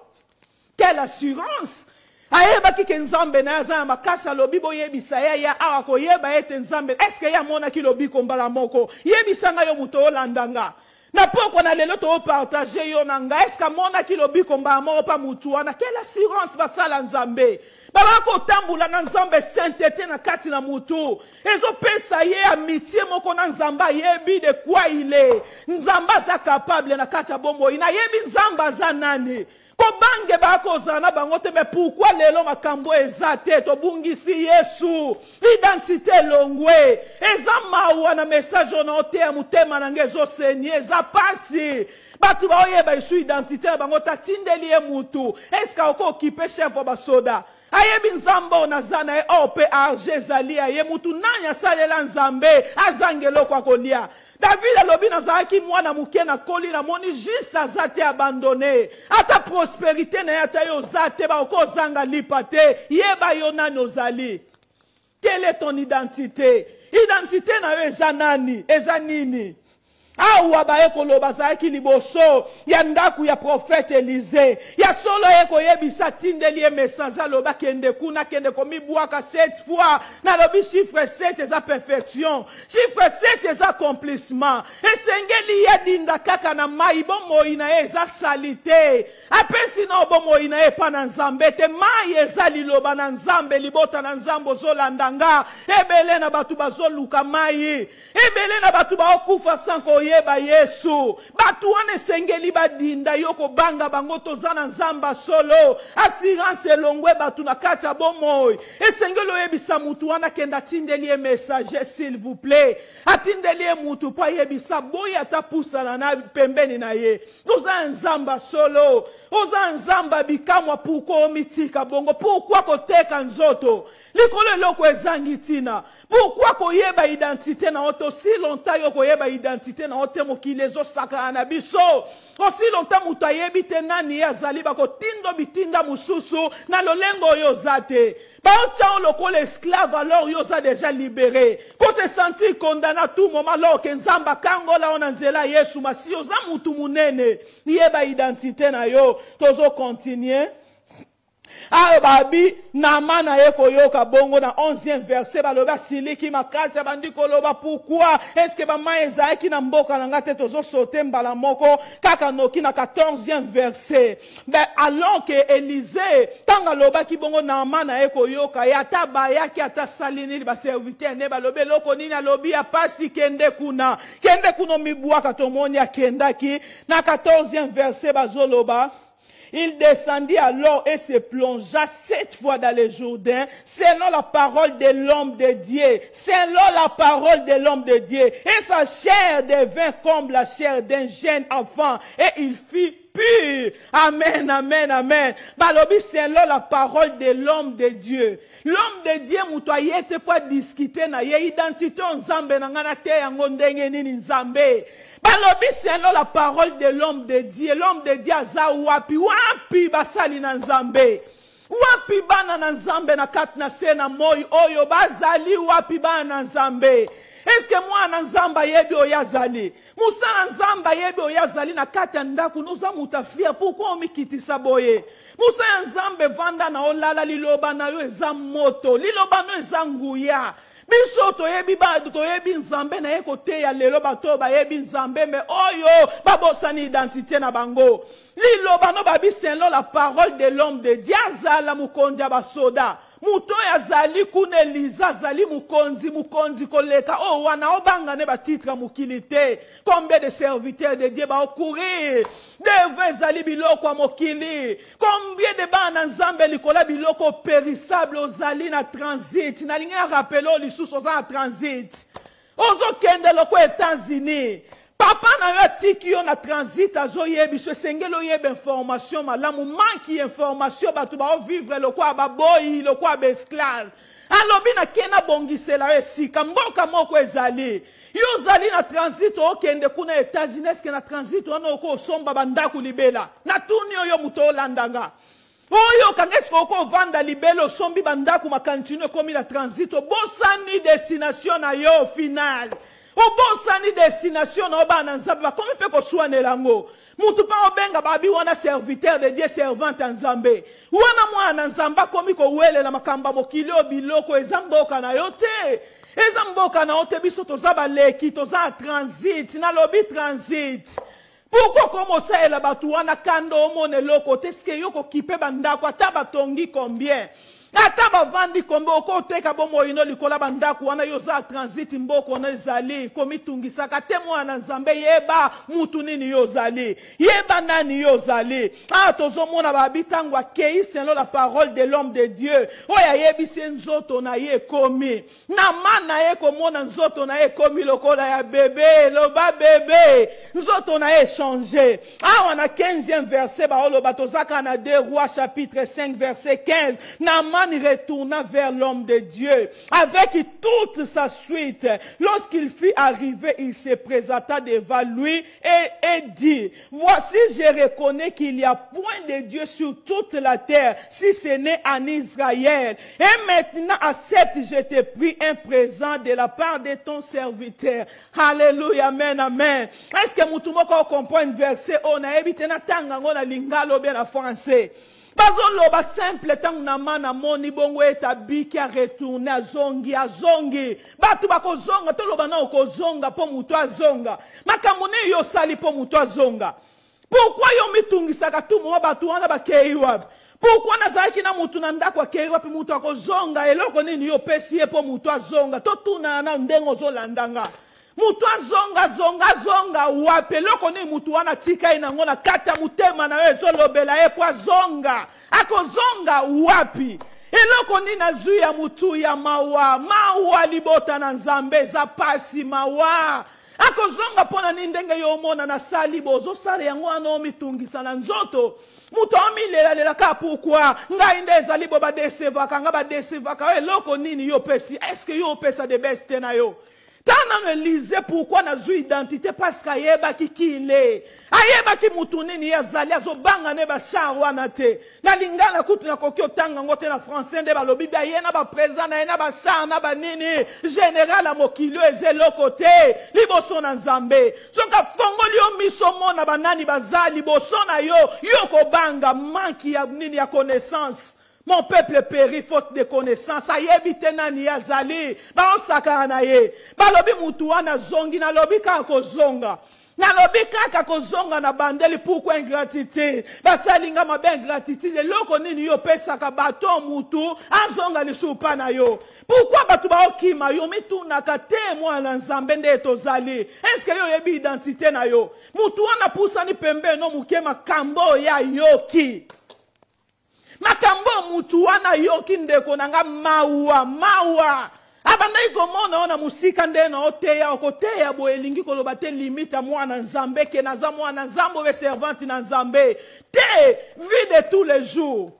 Quelle assurance. Ayeba ki nzambe na azana makasa lobi bo yebisa ya awa ko yeba ete nzambe. Eske ya mona ki lobi kombala moko. Yebisa nga yo muto olandanga. Na poko na lelo to partager yo nanga. Eske mona ki lobi kombala moko pa mutu wana. Quelle assurance basala nzambe. Baba ko tambula na nzambe sainteté na kati na mutu. Ezo pesa ye amitié moko na nzamba yebi de quoi il est. Nzamba za capable na kati ya bombo. Ina yebi nzamba za nani. Ko bange bako zana bango te me pourquoi lelo makambo ezate to bungisi Yesu. Identité longwe. Eza mawa na message na ote ya mutema na ngezo senye. Eza pasi. Batu ba oyeba isu identité na bango ta tindeli ye mutu. Eska oko okipe chef wa soda. Ayebi nzambo na zana e ope arje zalia ye mutu nanya salela nzambe azangelo kwa kolia. David alobi na zaki mwana muke na koli na moni juste azate abandonné. Ata prospérité na yata yo zate ba oko zanga lipate yeba yo nani ozali. Quelle est ton identité? Identité na yo eza nani? Eza nini? Awa ba eko loba zaki liboso ya ndaku ya prophète Élisée ya solo eko yebisa tindeli ye message aloba kende kuna kende komi buaka 7 fois na lobi chiffre 7 eza perfection chiffre 7 eza accomplissement esengeli ya dinda kaka na mai bomo ina eza salite apesi na bomo ina e pa na nzambe te mai eza liloba na nzambe libota na nzambo zolandanga ebele na batu bazoluka mai ebele na batu ba okufa sanko yeba Yesu batu wane sengeli badinda yoko banga bango tozana nzamba solo assurance elongwe batu na kacha bomoy esengelo yebisa mutu wana kenda tindeli message s'il vous plaît atindeli mutu pa yebisa boya tapusa na pembeni na ye toza nzamba solo oza nzamba bikamwa puko mitika bongo pourquoi koteka nzoto likolo loko ezangi tina pourquoi koyeba identité na oto si longtemps yo koyeba identité na ote mokile zo saka na biso aussi longtemps mutu ayebi te nani azali bako tindo bitinda mususu na lolengo yo zate ba otcha lokola esclave alors yo za déjà libéré ko se sentir condamné à tout moment alors que nzamba kangola ona nzela Yesu masi yo za mutu munene yeba identité na yo tozo continuer. Ah babi namana yeko yoka bongo na 11e verset baloba siliki makasi bandi koloba pourquoi est-ce que ba maeza ki na mboka na ngate tozo sauter mbala moko kaka noki na 14e verset ben alors que Élisée tanga loba ki bongo namana yeko yoka ya tabaya ki ata salini ba serviteur ne balobe loko nini alobi ya pasi kende kuna mibuaka tomoni akenda ki na 14e verset bazoloba. Il descendit alors et se plongea 7 fois dans le Jourdain, selon la parole de l'homme de Dieu. Selon la parole de l'homme de Dieu. Et sa chair devint comme la chair d'un jeune enfant. Et il fut pur. Amen, amen, amen. Balobi, selon la parole de l'homme de Dieu. L'homme de Dieu, moutoye te pas discuter na ye identité nzambe na ngana te yango ndenge nini nzambe. Balobi selon la parole de l'homme de Dieu. L'homme de Dieu aza wapi basali na nzambe. Wapi bana na nzambe na kat na se na moi oyo bazali wapi bana na nzambe. Est-ce que moi na nzamba yebi oyazali? Musa na nzamba yebi oyazali na kata ndaku nuza mutafia pourquoi omikitisa boye? Musa ya nzambe vanda na olala liloba na yo eza moto, liloba no eza nguya. Biso toyebi ba toyebi nzambe na ye kote ya lelo bato bayebi nzambe me oyo babosani identité na bango. Liloba no babi selon la parole de l'homme de Dieu azala mukonzi ya basoda. Muto ya zali kune liza zali mukonzi koleka o wana obanga ne ba titre mokilité. Combien de serviteurs de Dieu ba okourir deve zali biloko mokili. Combien de bana nzambe likola biloko périssable ozali na transit. Na linga rappelo lisusu na transit. Ozo kende loko États-Unis. Papa na yo tiki yo na transit azo yebi so sengelo yebe information malamu manki information batu ba vivre le kwa ba boyi le kwa ba esclave alobi na kena bongisela yo sika mboka moko ezali yo zali na transit okende kuna États-Unis ke na transit wana oko somba bandaku libela na tuni yo muto landanga oyo kangesko oko vanda libelo sombi bandaku makantino komi na transit bosani destination na yo final. Obosani destination na oba na nzambe comme pe ko soane lango mutu pa obenga babi wana serviteur de Dieu servante nzambe wana mwana nzamba komi ko wele na makamba mokilo biloko ezamboka na yote ezamboka na yote biso tozaba leki toza transit na lobby transit. Pourquoi commencer à la batu wana kando omone loko teske yoko kipe bandako ata batongi combien ata bavandi kombe okoteka bomo ino likola bandaku wana yoza transit mboko na ezali komitungisaka te mwana nzambe yeba mutu nini yozali yeba nani yozali tozomona babitango akei selon la parole de l'homme de Dieu oya yebisi nzoto na ye komi na mana ye komona nzoto na ye komi lokola ya bébé loba bébé nzoto na ye changé wana 15e verset baoloba tozaka na 2 Rois chapitre 5 verset 15 na il retourna vers l'homme de Dieu avec toute sa suite. Lorsqu'il fut arrivé, il se présenta devant lui et dit, voici, je reconnais qu'il n'y a point de Dieu sur toute la terre, si ce n'est en Israël. Et maintenant, accepte, je te prie un présent de la part de ton serviteur. Alléluia, amen, amen. Est-ce que mutumoko comprend un verset? On a évité na tanga ngona lingalo bien en français. Bazoloba simple tangu na mana moni bongo etabiki a retourner azongi batu bako zonga toloba na oko zonga po mutu azonga makamune yo sali po mutu azonga pourquoi yo mitungisaka tu mo batu wana bakei wapi pourquoi nazalaki na mutu na ndako akei wapi mutu akozonga eloko nini yo pesi ye po mutu azonga to tuna na ndengo zolandanga mutu zonga wape loko ni mutu wana tika inangona kata mutema na wezo lobela ye kwa zonga ako zonga wapi eloko ni nazu ya mutu ya mawa libota na nzambe za pasi mawa ako zonga pona ni ndenge yo mona na sali bozo sale yango ano mitungisa na nzoto mutu amilela ka pourquoi ngai ndeza libo ba desevaka nga ba desevaka eloko nini yo pesi est-ce que yo pesa de beste na yo Tana me lise pourquoi na zu identité parce qu'ayeba kikile. Ayeba ki mutunini ya zali azobanga ne ba charwana te. Na lingana kutu na kokyo tanga ngote na français nde ba lobi ba yena ba présent na yena ba char na ba nini général amokilo ezelo côté liboso na nzambe. Soka fongoli yo misomo na banani bazali boso na yo ko banga manki ya nini ya connaissance. Mon peuple périt faute de connaissance. Ayebite nani yazali. Ba osaka na ye. Ba lobi mutu wana zongi na lobi kako zonga. Na lobi kaka ko zonga na bandeli pourquoi ingratitude. Ba salinga mabe ingratitude. Loko nini yo pesa ka bato mutu azonga ni supa na yo. Pourquoi batu ba okima yo mituna ka te mwana nzambe nde tozali. Est-ce que yo yebi identité na yo? Mutu wana pusa ni pembe no mukema kambo ya yoki. Makambo mutu wana yoki ndeko nanga mawa abanda ikomona ona musika ndena oteya okoteya bo elingi koloba te limite mwana nzambe ke naza mwana nzambo be servante na nzambe te vie de tous les jours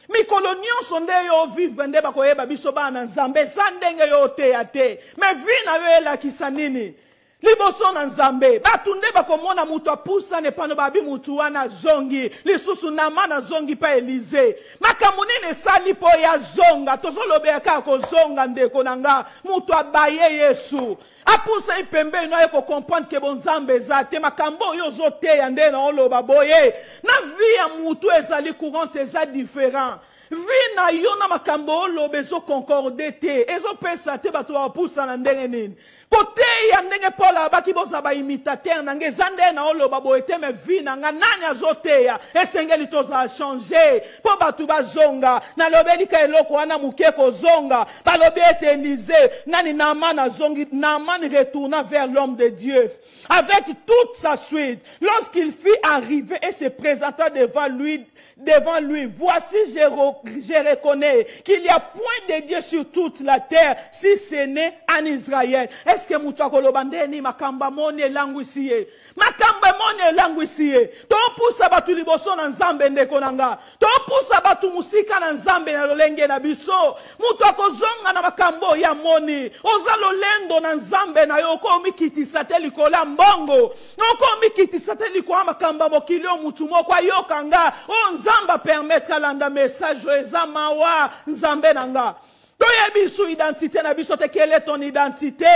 mikolo nyonso nde yo vivre nde bakoyeba biso bana nzambe sa ndenge yo oteya te me vie na yo elakisa nini liboso na nzambe batu nde bakomona mutu apusa ne pano babi mutu wana zongi lisusu na mana zongi pa Elize makambo nini sali po ya zonga tozolobe ka ko zonga ndeko nanga mutu abaye Yesu apusa ipembe no ko comprendre ke bonzambe zate makambo yo zote ya nde na oloba boye na vie ya mutu ezali courante eza différent vina yo na makambo oloba ezo concorde te ezopesa te bato bapusa na ndenge nini kote ya ndenge Paul abaki boza ba imitateur na ngeza nde na oloba boye te me vina nga nani azoteya esengeli toza changer po bato bazonga na lobeli ka eloko wana muke kozonga balobi ete Élisée nani Naaman azongi Naaman retourna vers l'homme de Dieu avec toute sa suite. Lorsqu'il fut arrivé et se présenta devant lui, voici, je reconnais qu'il n'y a point de Dieu sur toute la terre, si ce n'est en Israël. Est-ce que Moutakolobandeni makamba moni langu siye? Makamba moni langu siye. To poussa batu liboso na nzambe ndeko nanga. To poussa batu musika na nzambe na lolenge na biso. Moutakozonga na makambo ya moni. Oza lolendo na nzambe na yoko mikiti sateli kola mbongo. Noko mikiti sateli kwa makamba mokilio mutumo kwa yokanga. O nzamba permettre landa message eza mawa nzambe nanga. Toyebi sou identité na biso te quelle est ton identité?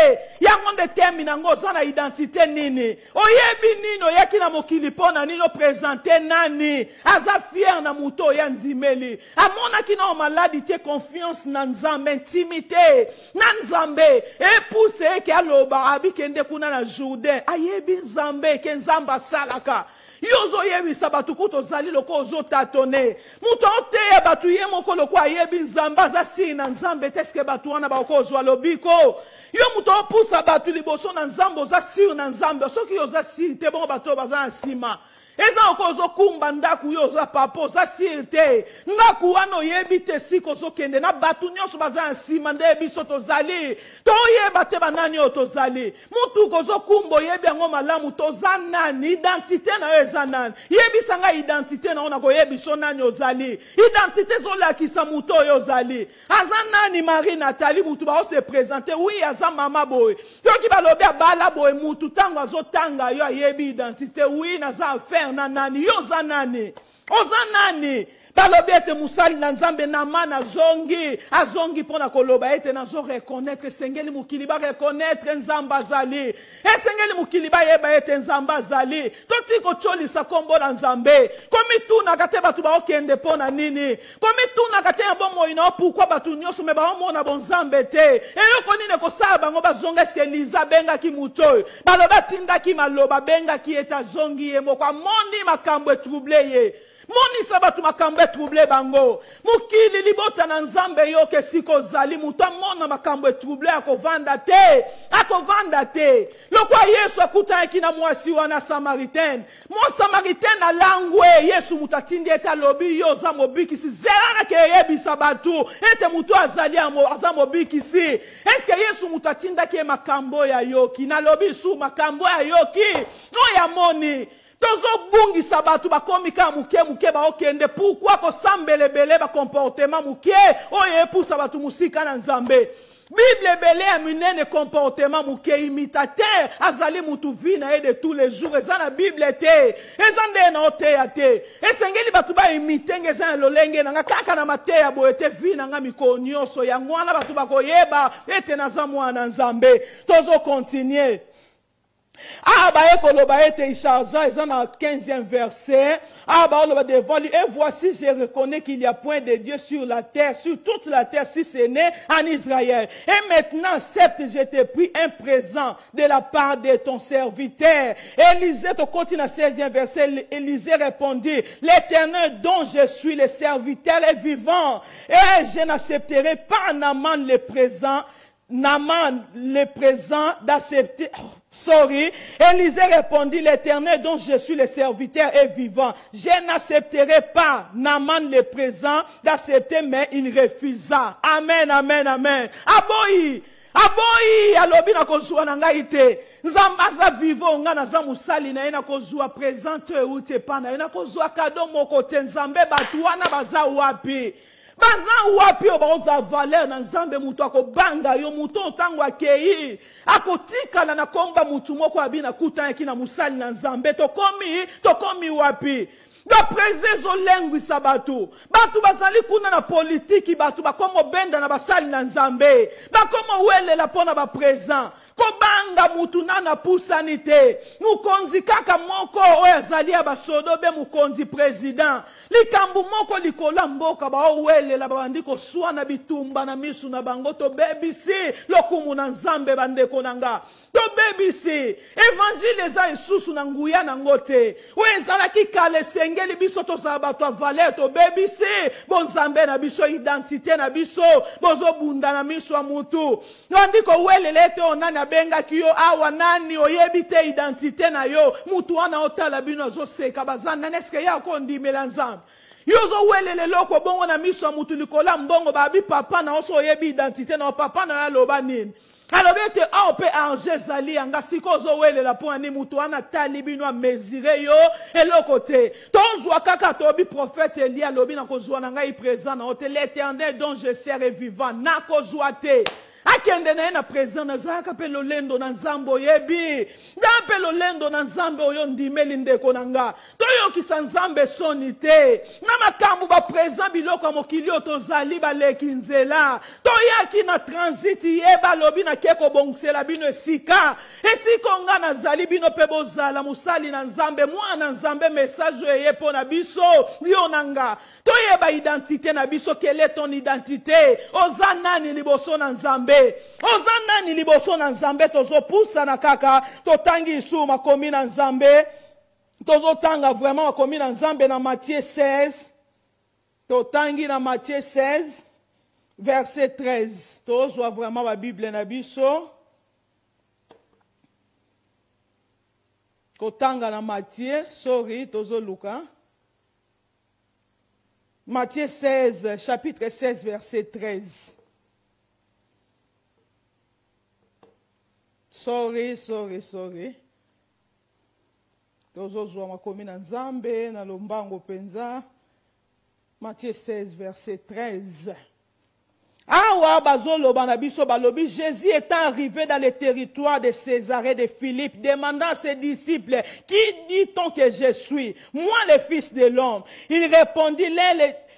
Yango détermine ngo za na identité nini? Oyebi nino yaki na mokili pona nino présenter nani? Aza fier na muto ya ndimeli. Amona ki na maladie confiance na nzambe intimité. Na nzambe epousse ke aloba abikende kuna na Jourdain. Ayebi nzambe ke nzamba salaka. Yozo yebi sabatu kuto zali loko ozo tatone. Muto ote ya batu ye moko loko ayebi nzamba za si na nzambe teske batu wana ba oko ozo alobiko. Yo muto opusa batu liboso na nzambo za si na nzambe. Soki yo za si te bon batu baza nsima. Eza okozo kumba ndaku yo za papo za sirte ndaku wano yebi te siko zo kende na batu nyonso baza nsima nde biso tozali to yeba te banani yo tozali mutu kozo kumbo yebi yango malamu toza nani identité na yo eza nani yebi sanga identité na ona ko yebi so nani ozali identité zo lakisa mutu yo ozali aza nani Marie Nathalie mutu ba se présenter oui aza mama boy to ki balobi abala boy mutu tango azotanga yo yebi identité oui naza affaire na nani yoza nani oza nani balobi ete musali na nzambe na mana azongi pona koloba ete nazo reconnaître sengeli mukili ba reconnaître nzamba zali esengeli mukili ba yeba ete nzamba zali toti ko cholisa kombo na nzambe komi tuna kate batu ba okende pona nini komi tuna kate bongo ina pourquoi batu nyoso me ba omona bon nzambe te eloko nini ko saba ngo bazonga eske Eliza benga ki mutoy baloba tinda ki maloba benga ki eta zongi ye moko moni makambo etroublé ye moni sabatu makambe troublé bango mukili libota na nzambe yoke siko zali muta mona makambe troublé akovanda te lokwa Yesu akuta ekina mwasi wana Samaritaine na langwe Yesu mutatindi eta lobi yo za mobikisi zerana ke yebi sabatu ete mutu azali aza mobikisi est-ce que Yesu mutatinda ke makambo ya yoki na lobi su makambo ya yoki no ya moni tozo bungi sabatu bakomika muke ba okende pourquoi ko sambelebele ba comportement muke oye pour sabatu musika na nzambe Bible belé a minene comportement muke imitateur azali mutu vina de tous les jours eza na Bible te ezande na oteya te esengeli batu ba imite ngeza lolenge na kaka na mateya boete vina nga mikonyoso ya ngwana batu bakoyeba ete na za mwana nzambe tozo continuer. Il chargea, ils ont dans le 15e verset. Et voici, je reconnais qu'il n'y a point de Dieu sur la terre, sur toute la terre, si ce n'est en Israël. Et maintenant, certes, je t'ai pris un présent de la part de ton serviteur. Élisée, tu continues dans le 16e verset. Élisée répondit, l'Éternel dont je suis le serviteur est vivant. Et je n'accepterai pas Naaman le présent d'accepter. Élisée répondit, l'Éternel dont je suis le serviteur est vivant. Je n'accepterai pas Naaman le présent d'accepter, mais il refusa. Amen, amen, amen. Aboyi, alobi na kozua na ngai te. Nzamba za vivo nga na za musali na ena kozua présente ute pana. Ena kozua kado moko te nzambe batu wana baza wapi. Baza wapi obaoza valeur na nzambe mutu akobanga yo mutu otango akei akotika na komba mutu moko abina kuta yaki na musali na nzambe tokomi wapi d'après zo lengwi sabatu batu bazali kuna na politiki batu bakomo benda na basali na nzambe bakomo welela pona ba présent kobanga totanga mutu nana pusani te. Mukonzi kaka moko oyo azali ya basodo be mukonzi président. Likambu moko likola mboka ba owelela babandi koswana bitumba na misu na bango to bebisi lokumu na nzambe bandeko nanga. To bebisi évangile eza isusu na nguya na ngote. O ezalaki kale sengeli biso to za bato valer to bebisi bonzambe na biso identité na biso bozo bunda na miso mutu. Ndiko welele te onani abenga kiyo awa nani oyebite identité na yo mutu wana otala bino zo seka bazana neske ya ko ndimela nzambe. Yozo welele loko bongo na miso mutu likola mbongo babi papa na oso oyebi identité na papa na ya loba nini. Alors bete aope anje zali anga siko zo welela po ani mutu wana tali bino a mesurer yo eloko te. Tonzwa kaka tobi prophète Elia lobi na kozwa na ngai présent na hôtel l'Éternel dont je serai vivant na kozwa te. Akende na na présent na zaka pe lolendo na nzambo yebi. Nzambe lolendo na nzambe oyo ndimeli ndeko nanga. Toyo kisa nzambe sonite. Na makambu ba présent biloko mokili otozali baleki nzela. Toyaki na transit yeba lobi na keko bongsela bino esika. Esika nga na zali bino pe bozala musali na nzambe mwana nzambe message yepo na biso yo nanga. Toyeba identité na biso quelle est ton identité? Ozanani liboso na nzambe. Ozanani liboso na nzambe tozo pusa na kaka totangi isu makomi na nzambe. Tozo tanga vraiment makomi na nzambe na Matthieu 16. Totangi na Matthieu 16 verset 13. Tozo vraiment la Bible na biso. Totanga na Matthieu, sorry, tozo Luka. Matthieu 16, chapitre 16, verset 13. Sorry. Tozozwa makomi na nzambe na lombango penza. Matthieu 16, verset 13. Awa bazolo banabiso balobi, Jésus étant arrivé dans le territoire de Césarée de Philippe, demandant à ses disciples, qui dit-on que je suis? Moi, le Fils de l'homme. Il répondit,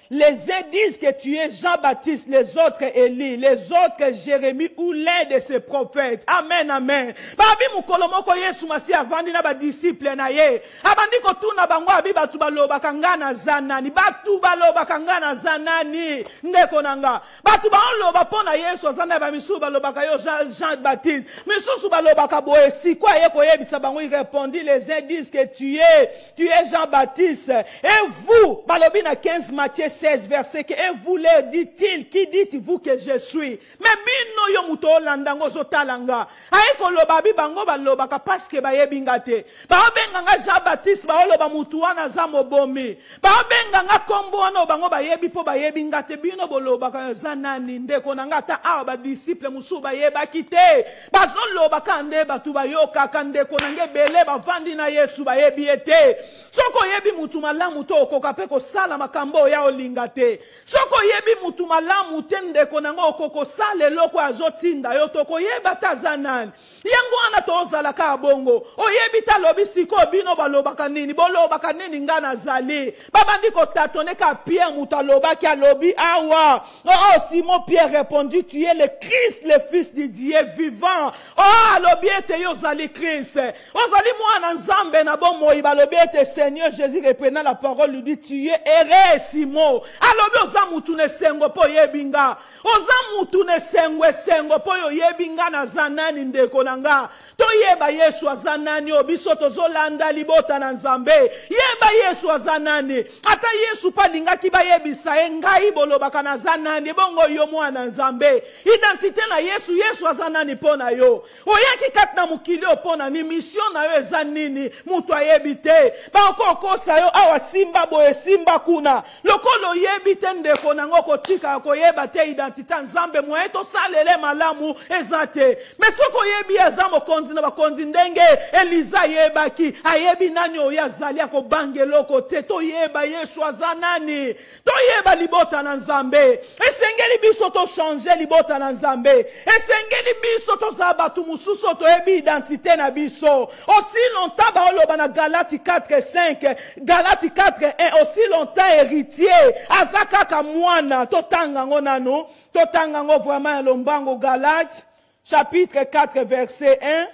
les uns disent que tu es Jean-Baptiste, les autres Élie, les autres Jérémie ou l'un de ses prophètes. Amen, amen. Babi mukolomoko Yesu masi avandi na ba disciple na ye. Abandi ko tuna bango abi batu baloba kangana zanani. Batu baloba kangana zanani. Ndeko nanga. Batu baloba pona Yesu azana ba misu baloba kayo Jean-Baptiste. Misu baloba ka boye si kwa ye ko yebisa bango il répondit, les uns disent que tu es Jean-Baptiste. Et vous, balobi na 15 Matthieu 16 verset que et vous leur dit-il, qui dites-vous que je suis? Mais bino yo muto landango zotalanga. Aiko loba bi bango baloba ka paske ba yebinga te. Ba benga nga Jean-Baptiste ba loba mutu wana za mobomi. Ba benga nga kombo wana bango ba yebi po ba yebinga te bino boloba ka zanani ndeko nanga ta a ba disciple musu ba yeba kite. Ba zon loba ka nde batu ba yoka ka ndeko nange bele ba vandi na Yesu ba yebi ete. Soko yebi mutu malamu to okoka pe ko sala makambo ya lingate. Soko yebi mutu malamu tende konanga okoko sale loko azotinda yo toko yeba tazanan. Yango ana tozala ka bongo. Oyebi ta lobi siko bino baloba kanini boloba kanini ngana zali. Babandi ko tatone ka Pierre mutaloba ki alobi awa. Oh Simon Pierre répondit, tu es le Christ, le Fils de Dieu vivant. Oh alobi ete yo zali Christ. Ozali mwana nzambe na bomo ibalobi ete Seigneur Jésus reprenant la parole lui dit, tu es erré Simon. Alobi ozamutu ne sengo po yebinga. Ozamutu ne sengo po yo yebinga na zanani ndeko nanga. To yeba Yesu azanani obiso tozolanda libota na nzambe. Yeba Yesu azanani. Ata Yesu palinga kiba yebisa engai bolobaka na zanani bongo yo mwana nzambe. Identité na Yesu azanani pona yo. Oyaki katna mukilio pona ni mission na yo ezanini mutu ayebite. Ba okokosa yo awa simba boye simba kuna. Lokolo yebite ndeko nango kotika koyeba te identité nzambe mwe to salele malamu ezate. Mesoko yebi azamo konzi na bakonzi ndenge Eliza yebaki ayebi nani oyazali akobange loko te to yeba Yesu azanani. To yeba libota na nzambe. Esengeli biso to changer libota na nzambe. Esengeli biso to zabatu mususo to yebi identité na biso. Aussi longtemps ba oloba na Galati 4:5, Galati 4:1, aussi longtemps héritier azaka ka mwana totanga ngo nano totanga ngo vraiment lombango Galate chapitre 4 verset 1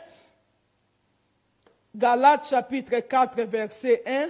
Galates chapitre 4 verset 1.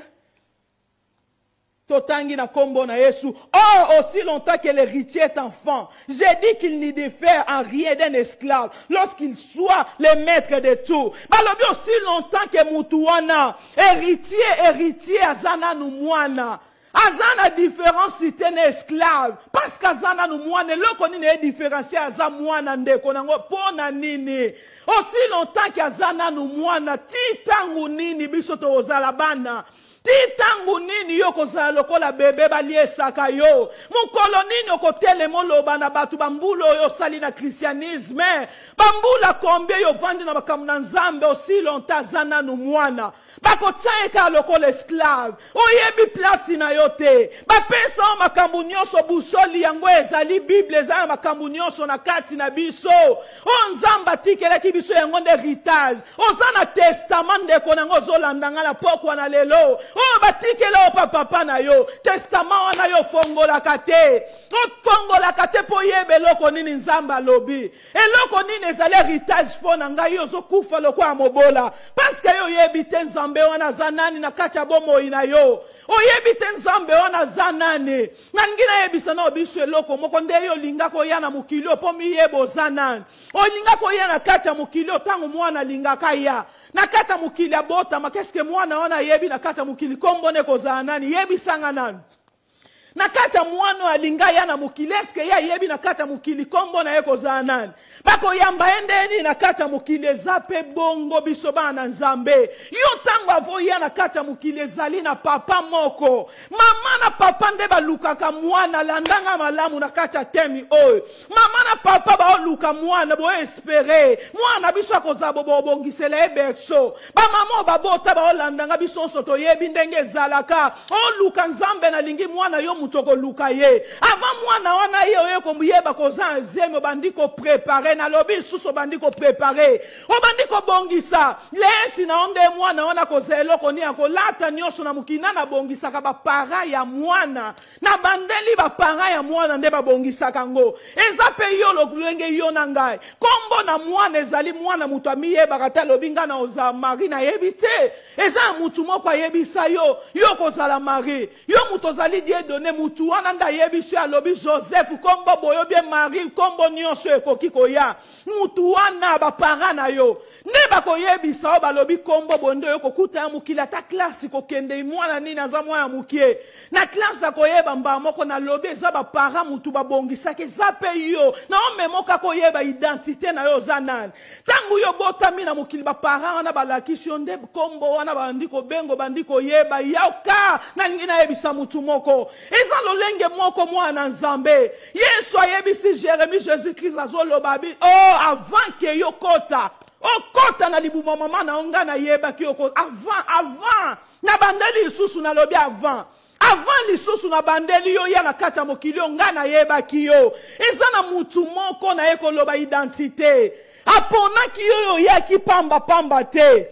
Totangi na kombo na Yesu. Or, aussi longtemps que l'héritier est enfant, j'ai dit qu'il n'y diffère en rien d'un esclave lorsqu'il soit le maître de tout. Balobi aussi longtemps que mutuana, héritier azana nu mwana. Azana différence cité esclave. Parce qu'azana nu mwana, loko nini e différencier aza mwana ndeko nango pona nini. Aussi longtemps qu'azana nu mwana, titangu nini biso to ozala bana. Titangu nini yo kozala lokola bebe baliesaka yo. Mukolo nini okotele moloba na batu bambulo yo sali na christianisme. Bambula kombie yo vandi na bakamu na nzambe aussi longtemps zana nu mwana. Bako tsaeka lokola esclave. Oyebi plasi na yote. Bapesa o makambu nyonso busoli yango ezali Bible ezali makambu nyonso na kati na biso. O nzamba tikelaki biso yango nde héritage. Ozana testament ndeko nango zolandanga na pokwa na lelo. Oh, batikela o papa na yo. Testament wana yo fongola kate. O fongola kate po yebe loko nini nzamba lobi. E loko nini ezali héritage po na ngai yo zo kufa loko amobola. Parce que yo yebi te nzambe wana zanani na kacha bomo ina yo. O yebi te nzambe wana zanani. Na ngina yebisa na obiso loko moko nde yo linga ko yana mukilio po mi yebo zanani. O linga ko yana kacha mukilio tangu mwana linga kaya. Na kata mukili abota makeske mwana wana yebi na kata mukili kombone kozala nani yebi sanga nani. Na kata mwana alinga yana mukili eske ya yebi na kata mukili kombo na ye kozala nani. Bako yamba endeni na kata mukili ezape bongo biso bana nzambe. Yo tango avo ya na kata mukili ezali na papa moko. Mama na papa ndeba lukaka mwana landanga malamu na kata temi oyo. Mama na papa ba luka mwana bo espere. Mwana biso akozabo bo bongisela eberso. Ba mama ba bota ba landanga biso soto yebi ndenge zalaka. O luka nzambe na lingi mwana yo mutoko luka ye. Ava mwana wana ye oyo kombuyeba koza nzeme bandiko prepare na lobi suso bandiko prepare. O bandiko bongisa. Leti na onde mwana wana kozelo koni akolata nyoso na mukina na bongisa ka ba para ya mwana. Na bandeli ba para ya mwana nde ba bongisa kango. Ezape yo lokulenge yo na ngai. Kombo na mwana ezali mwana mutu amiyeba kata lobinga na oza mari na yebite. Eza mutu moko ayebisa yo. Yo kozala mari. Yo mutu ozali die donne mutu wana nda yebiso ya lobi Joseph kombo boyo bien mari kombo nyonso ekoki koya. Mutu wana ba para na yo. Ne bako yebisa o balobi kombo bondo yo kokuta ya mukila ta klasi kokende mwana nini aza mwana mukie. Na klasi akoyeba mba moko na lobi eza ba para mutu ba bongisa ke zape yo. Na ome moka koyeba identité na yo zanan. Tangu yo botami na mukili ba para wana balakisi yo nde kombo wana bandiko bengo bandiko yeba yauka na ngina yebisa mutu moko. Eza lolenge moko mwana nzambe. Yesu ayebisi Jérémie Jésus-Christ azolobabi. Oh avant que yo kota. O kota na libuma mama na onga na yeba ki oko avant na bandeli lisusu na lobi avant lisusu na bandeli yo ya na kata mokili onga na yeba ki yo eza na mutu moko na eko loba identité apona ki yo ya ki pamba te.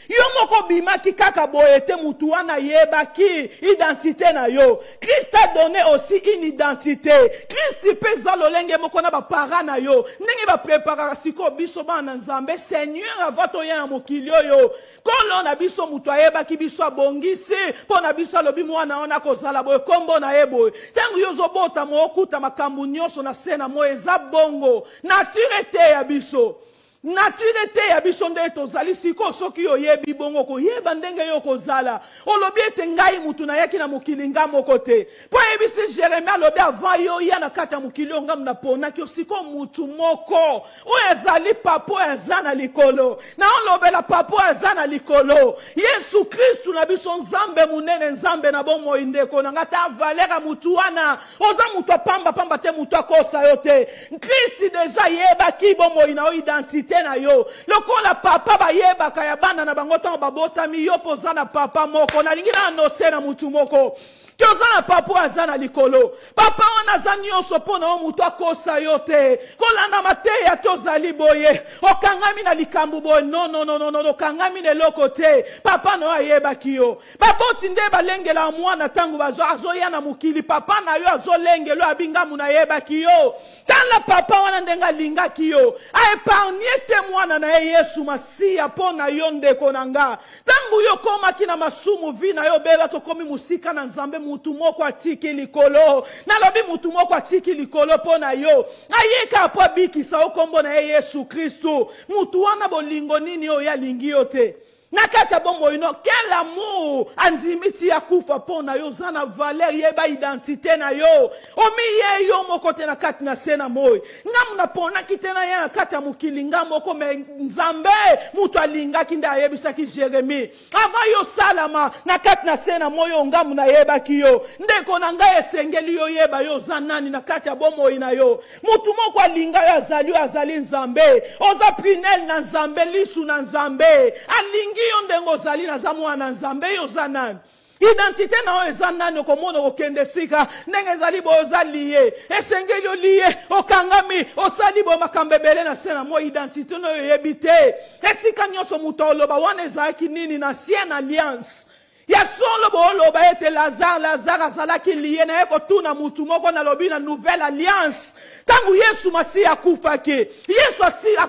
Yo moko bimaki kaka boyete mutu wana yeba ki identité na yo. Christ a donné aussi une identité. Christ pesa lolenge moko na ba para na yo. Ndenge ba prepara siko biso bana nzambe Seigneur avato ya mokili yo. Kolo na biso mutu ayeba ki biso abongisi pona biso lobi mwana ona kozala boye kombo na yebo. Tangu yo zobota mo okuta makambu nyonso na sena mo eza bongo. Naturete ya biso. Naturete ya biso nde tozali siko soki yo yebi bongo ko yeba ndenge yo kozala olobi ete ngai mutu na yaki na mokili nga moko te po yebisi Jérémie alobi avant yo ya na kata mokili ngam na pona ki siko mutu moko o ezali papo eza na likolo na olobela papo eza na likolo Yesu Kristu na biso nzambe munene nzambe na bomo indeko na ngata valera mutu wana oza mutu pamba te mutu akosa yo te Kristu deja yeba ki bomo ina identité na yo lokola papa ba yeba kaya bana na bango tango babotami yo poza na papa moko na lingi na anose na mutu moko ke ozana papa azana likolo papa wana za nyonso pona o mutu akosa yo te kolanda mateya te ozali boye okangami na likambo boye non okangami na eloko te papa no ayebaki yo papa otinde balengela mwana ntango azoya na mokili papa na yo azolengelo abingamu na yebaki yo tala papa wana ndenge alingaki yo aepargne te mwana na ye Yesu Masiya pona yo ndeko na nga ntango yo komaki na masumu vi na yo beba tokomi musika na Nzambe mutu moko atiki likolo nalobi mutu moko atiki likolo pona yo ayeka po bikisa okombo na ye Yesu Kristo mutu wana bolingo nini oyo alingi yo te nakata bombo ino quel amour andimiti ya kufa pona yo zana valeur yeba identité na yo omi ye yo moko te na kati na sena moy ngamu na pona kitena ya kata mukilinga moko me Nzambe mutu alinga kinda yebisa ki Jeremie ava yo salama na kati na sena moyo ngamu na yeba kiyo ndeko na nga esengeli yo yeba yo zanani na kati ya bombo ina yo mutu moko alinga ya azali Nzambe oza prinel na Nzambe lisu na Nzambe alingi yo ndengo zali na za mwana Nzambe yo za nani identité na o eza nani okomona okende sika ndenge ezali bo ozaliye esengeli oliye okangami osali bo makambo ebele na se na mo identité no oyebi te esika nyonso mutu oloba wana ezalaki nini na ancienne alliance ya solo bo oloba ete Lazare azalaki liye na ye kotuna mutu moko na lobi na nouvelle alliance tangu Yesu Masiya akufaki Yesu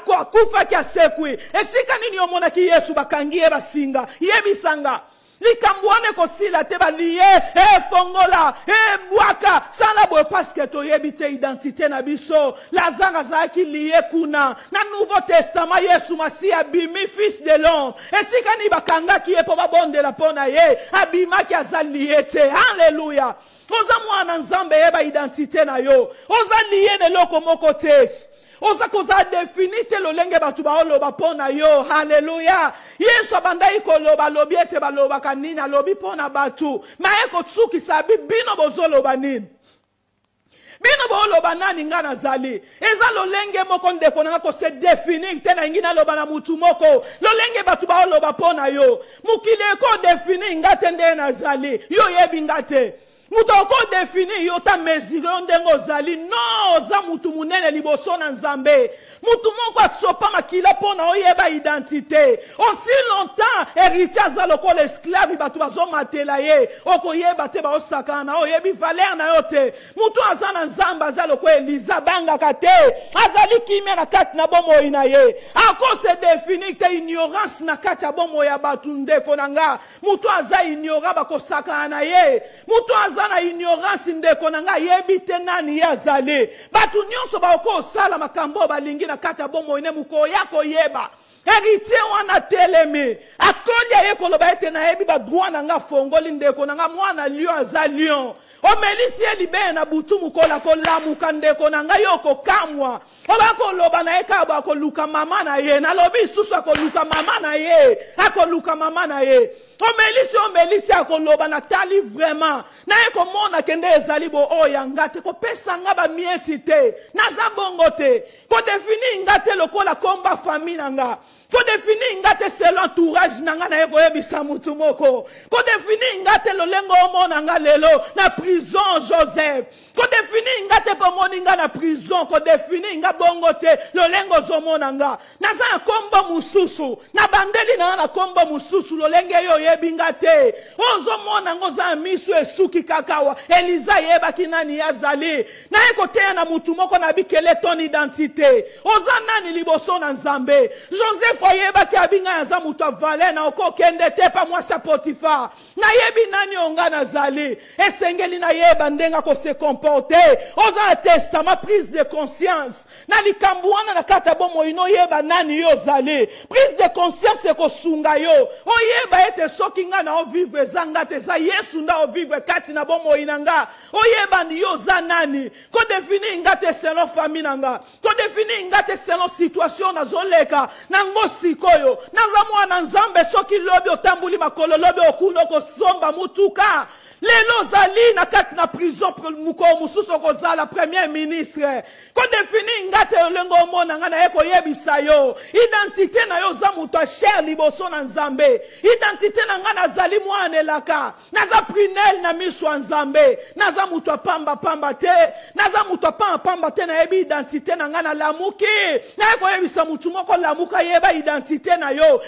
akufaki asekwi esika nini omonaki Yesu bakangi ye basinga yebisanga likambuane kosila te baliye fongola bwaka sala boye parce que toyebi te identité na biso Lazare azalaki liye kuna na Nouveau Testament Yesu Masiya bimi fils de l'homme esika ni bakangaki ye po babondela pona ye abimaki azali liye te haleluya oza mwana Nzambe yeba identité na yo oza liye ne loko moko te oza koza definite lolenge batu baoloba pona yo haleluya Yesu abandai koloba lobi ete baloba kanini alobi pona batu maeko tsuki sabi bino bozoloba nini bino boloba nani nga nazali eza lolenge moko ndeko nanga ko se définir te na ngina loba na mutu moko lolenge batu baoloba pona yo mukile ko définir nga te nde nazali yo yebi nga te mutu oko defini yo ta mesure ndengo zali no za mutu munene liboso na Nzambe mutu moko asopa makila pona oyeba identité aussi longtemps héritier azalo ko l'esclave batu bazomatela ye okoyeba te ba osaka na oyebi valeur na yo te mutu azana Nzambe azalo ko Eliza bangaka te azali kimia na kati na bomo ina ye ako se définir te ignorance na kati ya bomo ya batu ndeko nanga mutu aza ignora bakosaka na ye mutu na ignorance ndeko nanga yebi te nani yazali batu nyonso bako sala makambo balingi na kata bomo ine muko yako yeba héritier wana telemi akolia ye koloba ete na yebi ba droit nanga fongoli ndeko nanga mwana lion aza lion omelisi elibe na butu mukola kolamuka ndeko nanga yoko kamwa obako loba na eka bako luka mama na ye na lobi susu akoluka mama na ye akoluka mama na ye omelisi akoloba na tali vraiment na eko mona kende ezali bo oya ngate ko pesa nga ba mieti te naza bongo te ko defini ngate lokola komba famille nanga ko defini ngate selon entourage nanga na eko yebisa mutu moko ko defini ngate lolengo omona nga lelo na prison Joseph ko defini ngate pomoni nga na prison ko defini nga bongo te lolengo zomona nga naza kombo mususu na bandeli na kombo mususu lolenge yo yebinga te ozomona ngo za misu esuki kakawa Eliza yeba kinani yazali na eko te na mutu moko na bikele ton identité oza nani liboso na Nzambe Joseph yeba ki abinga yaza mutu avale na oko kende te pa mwasa Potiphar na yebi nani onga nazali esengeli na yeba ndenga ko se comporter oza testament prise de conscience na likambu wana na kata bomo ino yeba nani yo zali prise de conscience ko sunga yo oyeba ete soki nga na o vivre zanga te za Yesu nda o vivre kati na bomo inanga oyeba ni yo za nani ko defini nga te selon famille nanga ko defini nga te selon situation na zoleka na ngosi koyo naza mwana Nzambe soki lobi otambuli makolo lobi okuno ko somba mutuka lelo zali na kati na prison mukolo mususu kozala premier ministre ko définir ngate lengo mona nga na yeko yebisa yo identité na yo za muto cher liboso na Nzambe identité na nga nazali mwana elaka naza prunelle na miso Nzambe naza muto pamba te naza muto pamba te na yebi identité na nga na lamuki na yeko yebisa mutu moko lamuka yeba identité na yo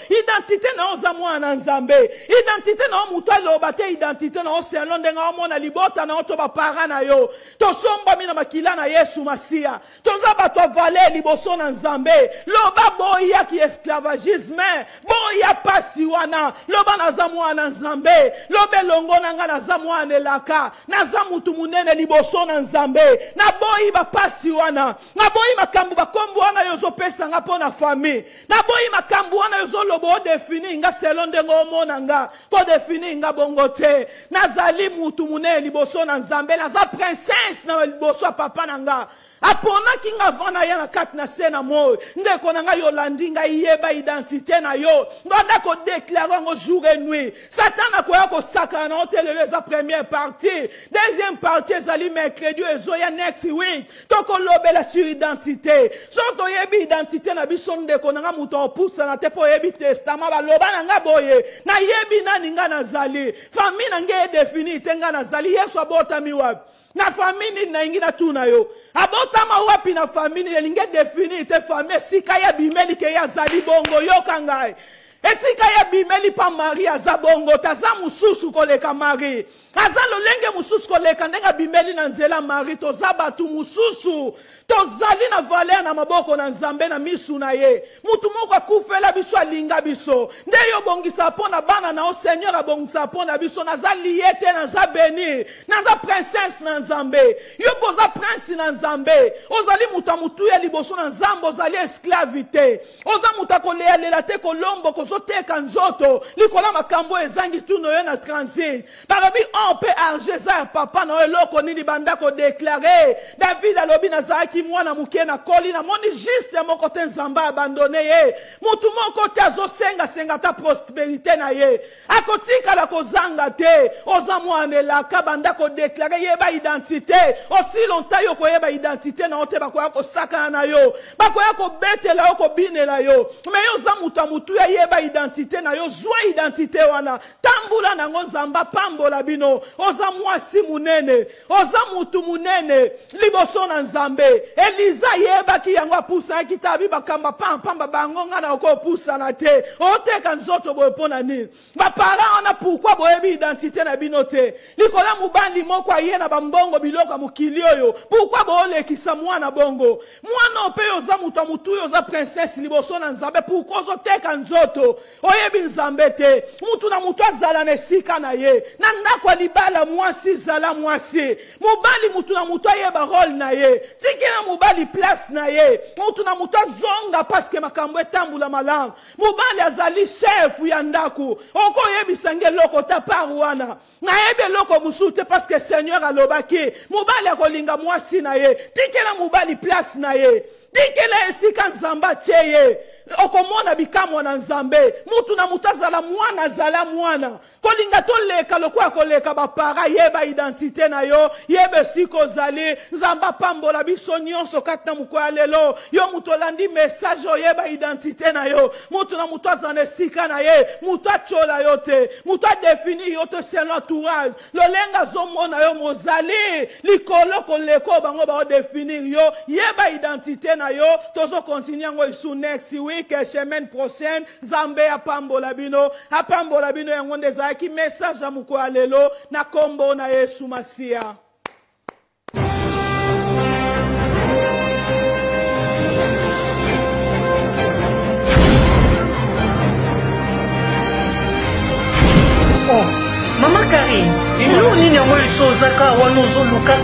na yo za mwana Nzambe identité na yo muto aloba te identité na yo selon ndenga omona libota na yo to bapara na yo tosombami na makila na Yesu Masia toza bato avale liboso na Nzambe loba boya ki esclavagisme boya pasi wana loba naza mwana Nzambe lobe longo na nga naza mwana elaka naza mutu munene liboso na Nzambe na boyi bapasi wana na boyi makambu bakombo wana yozo pesa nga po na famille na boyi makambu wana yozo lobo o defini nga selon ndengo omona nga ko defini nga bongo te nazali mutu munene liboso na Nzambe naza princesse na liboso papa na nga apona kinga vana ya na kati na sena mo ndeko na nga yolandi nga yeba identité na yo nda ko déclarer ngo jour et nuit satan akoya ko saka na hotel za première partie deuxième partie zali mercredi ezoya next week toko lobela sur identité soto yebi identité na biso ndeko na nga muto opusa na te po yebi testament ba loba na nga boye na yebi nani nga nazali famille na nga définir te nga nazali Yesu abota miwapi na famille na ingi na tuna yo abotama wapi na famille elinge defini te famille sika ya bimeli ke ya zali bongo yo kangai esika ya bimeli pa Maria za bongo taza mususu koleka Marie aza lolenge mususu koleka ndenga bimeli na nzela Marie toza batu mususu tozali na valeur na maboko na Nzambe na misu na ye mutu moko akufela biso alinga biso nde yo bongisa pona bana na o Seigneur abongisa pona biso naza liete naza béni naza princesse na Nzambe yo poza prince na Nzambe ozali mutu mutu ya liboso na Nzambe ozali esclavité oza mutu akoleya lela te kolombo kozoteka nzoto likola makambo ezangi tuno yo na transit balobi on peut argeza papa na eloko nini banda ko déclarer David alobi nazaki mwana muke na koli na moni juste moko te Nzambe abandonné ye mutu moko te azosenga ta prospérité na ye akotika la kozanga te oza mwana elaka banda ko déclarer yeba identité aussi longtemps yo koyeba identité na ote bakoya ko saka na yo bakoya ko betela yo ko binela yo mais yo za mutu ya yeba identité na yo zwa identité wana tambula na Nzambe pambola bino oza mwasi munene oza mutu munene liboso na Nzambe Eliza yeba ki yango apusa kitabi bakamba pamba bango nga na ko pusa na te oteka nzoto boye pona nini ba parents ona pourquoi boyebi identité na binote likola mubandi moko aye na bambongo biloko mukili oyo pourquoi boolekisa mwana bongo mwana ope oza mutu oza princesse liboso na Nzambe pourquoi ozoteka nzoto oyebi Nzambe te mutu na mutu azala na esika na ye na ndako libala mwasi zala mwasi mubali mutu na mutu ayeba role na ye tikena mubali place na ye mutu na mutu azonga paske makambo etambula malamu mubali azali chef ya ndaku oko yebisa ngeloko ta parwana na yebe loko musute paske Seigneur alobaki mubali akolinga mwasi na ye tikena mubali place na ye tikela esika Nzambe cheye okomona bikamwa na Nzambe mutu na mutu azala mwana zala mwana kolinga to leka lokwa koleka bapara yeba identité na yo yebe siko zali Nzambe pambola biso nyonso kati na mukwa lelo yo mutu landi message yeba identité na yo mutu na mutu azana sika na ye mutu achola yo te mutu adefini yo to selon entourage lolenga zomona yo mozali likolo koleko bango ba définir yo yeba identité na yo tozo continuer ngo isu next week semaine prochaine Nzambe apambola bino yango ndeza ki message amuko alelo na kombo na Yesu Masia. Oh, Mama Karine, nous nini yango lisozaka wana ozoluka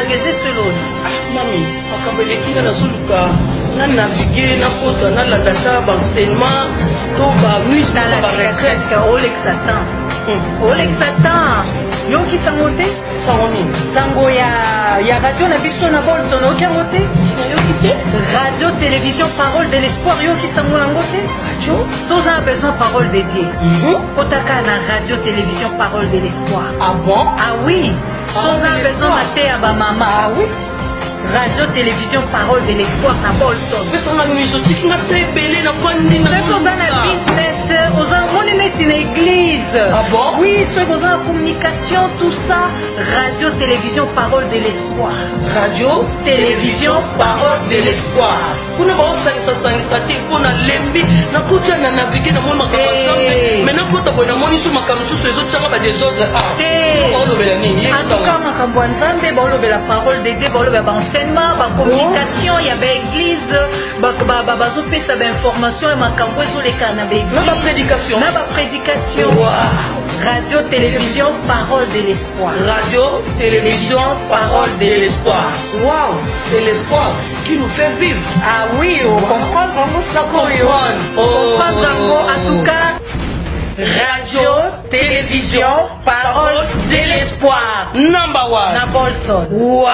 ngezeseloni. Ah, mami, akabeleki na soluka na naviguer na kota na la data enseignement to ba muscle ba retraite ka Olex Satan. Olex Satan. yoki sango te Sango nini? sango ya radio na biso na Bolton oki yango te Yoki te? radio télévision parole de l'espoir yoki sango nango te Radio? soza a besoin parole de Dieu otaka na radio télévision parole de l'espoir Ah bon? ah oui soza a besoin mate ya bamama Ah oui? radio télévision parole de l'espoir na Bolton Pesa nga miso tiki nga te belé na fandi na. soki oza na business oza moni neti na église Ah bon? oui soki oza na communication tout ça radio télévision parole de l'espoir Radio? télévision parole de l'espoir Kuna baosangisa te mpo na lembi nakutia na navige na moni makambo ya Nzambe me nakota boye namoni so makambo mosusu ezotiaka badesordre baolobela nini en tout cas makambo ya Nzambe baolobela parole de Dieu baolobela baenseignement bacommunication ya baeglise bazopesa bainformation ya makambo ezoleka na baeglise na baprédication na baprédication radio télévision parole de l'espoir radio télévision parole de l'espoir. Waouh, c'est l'espoir qui nous fait vivre. ah oui on comprend vraiment ça pour yo en tout cas radio télévision parole de l'espoir Number one. na Bolton Wow,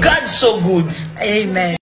God so good. amen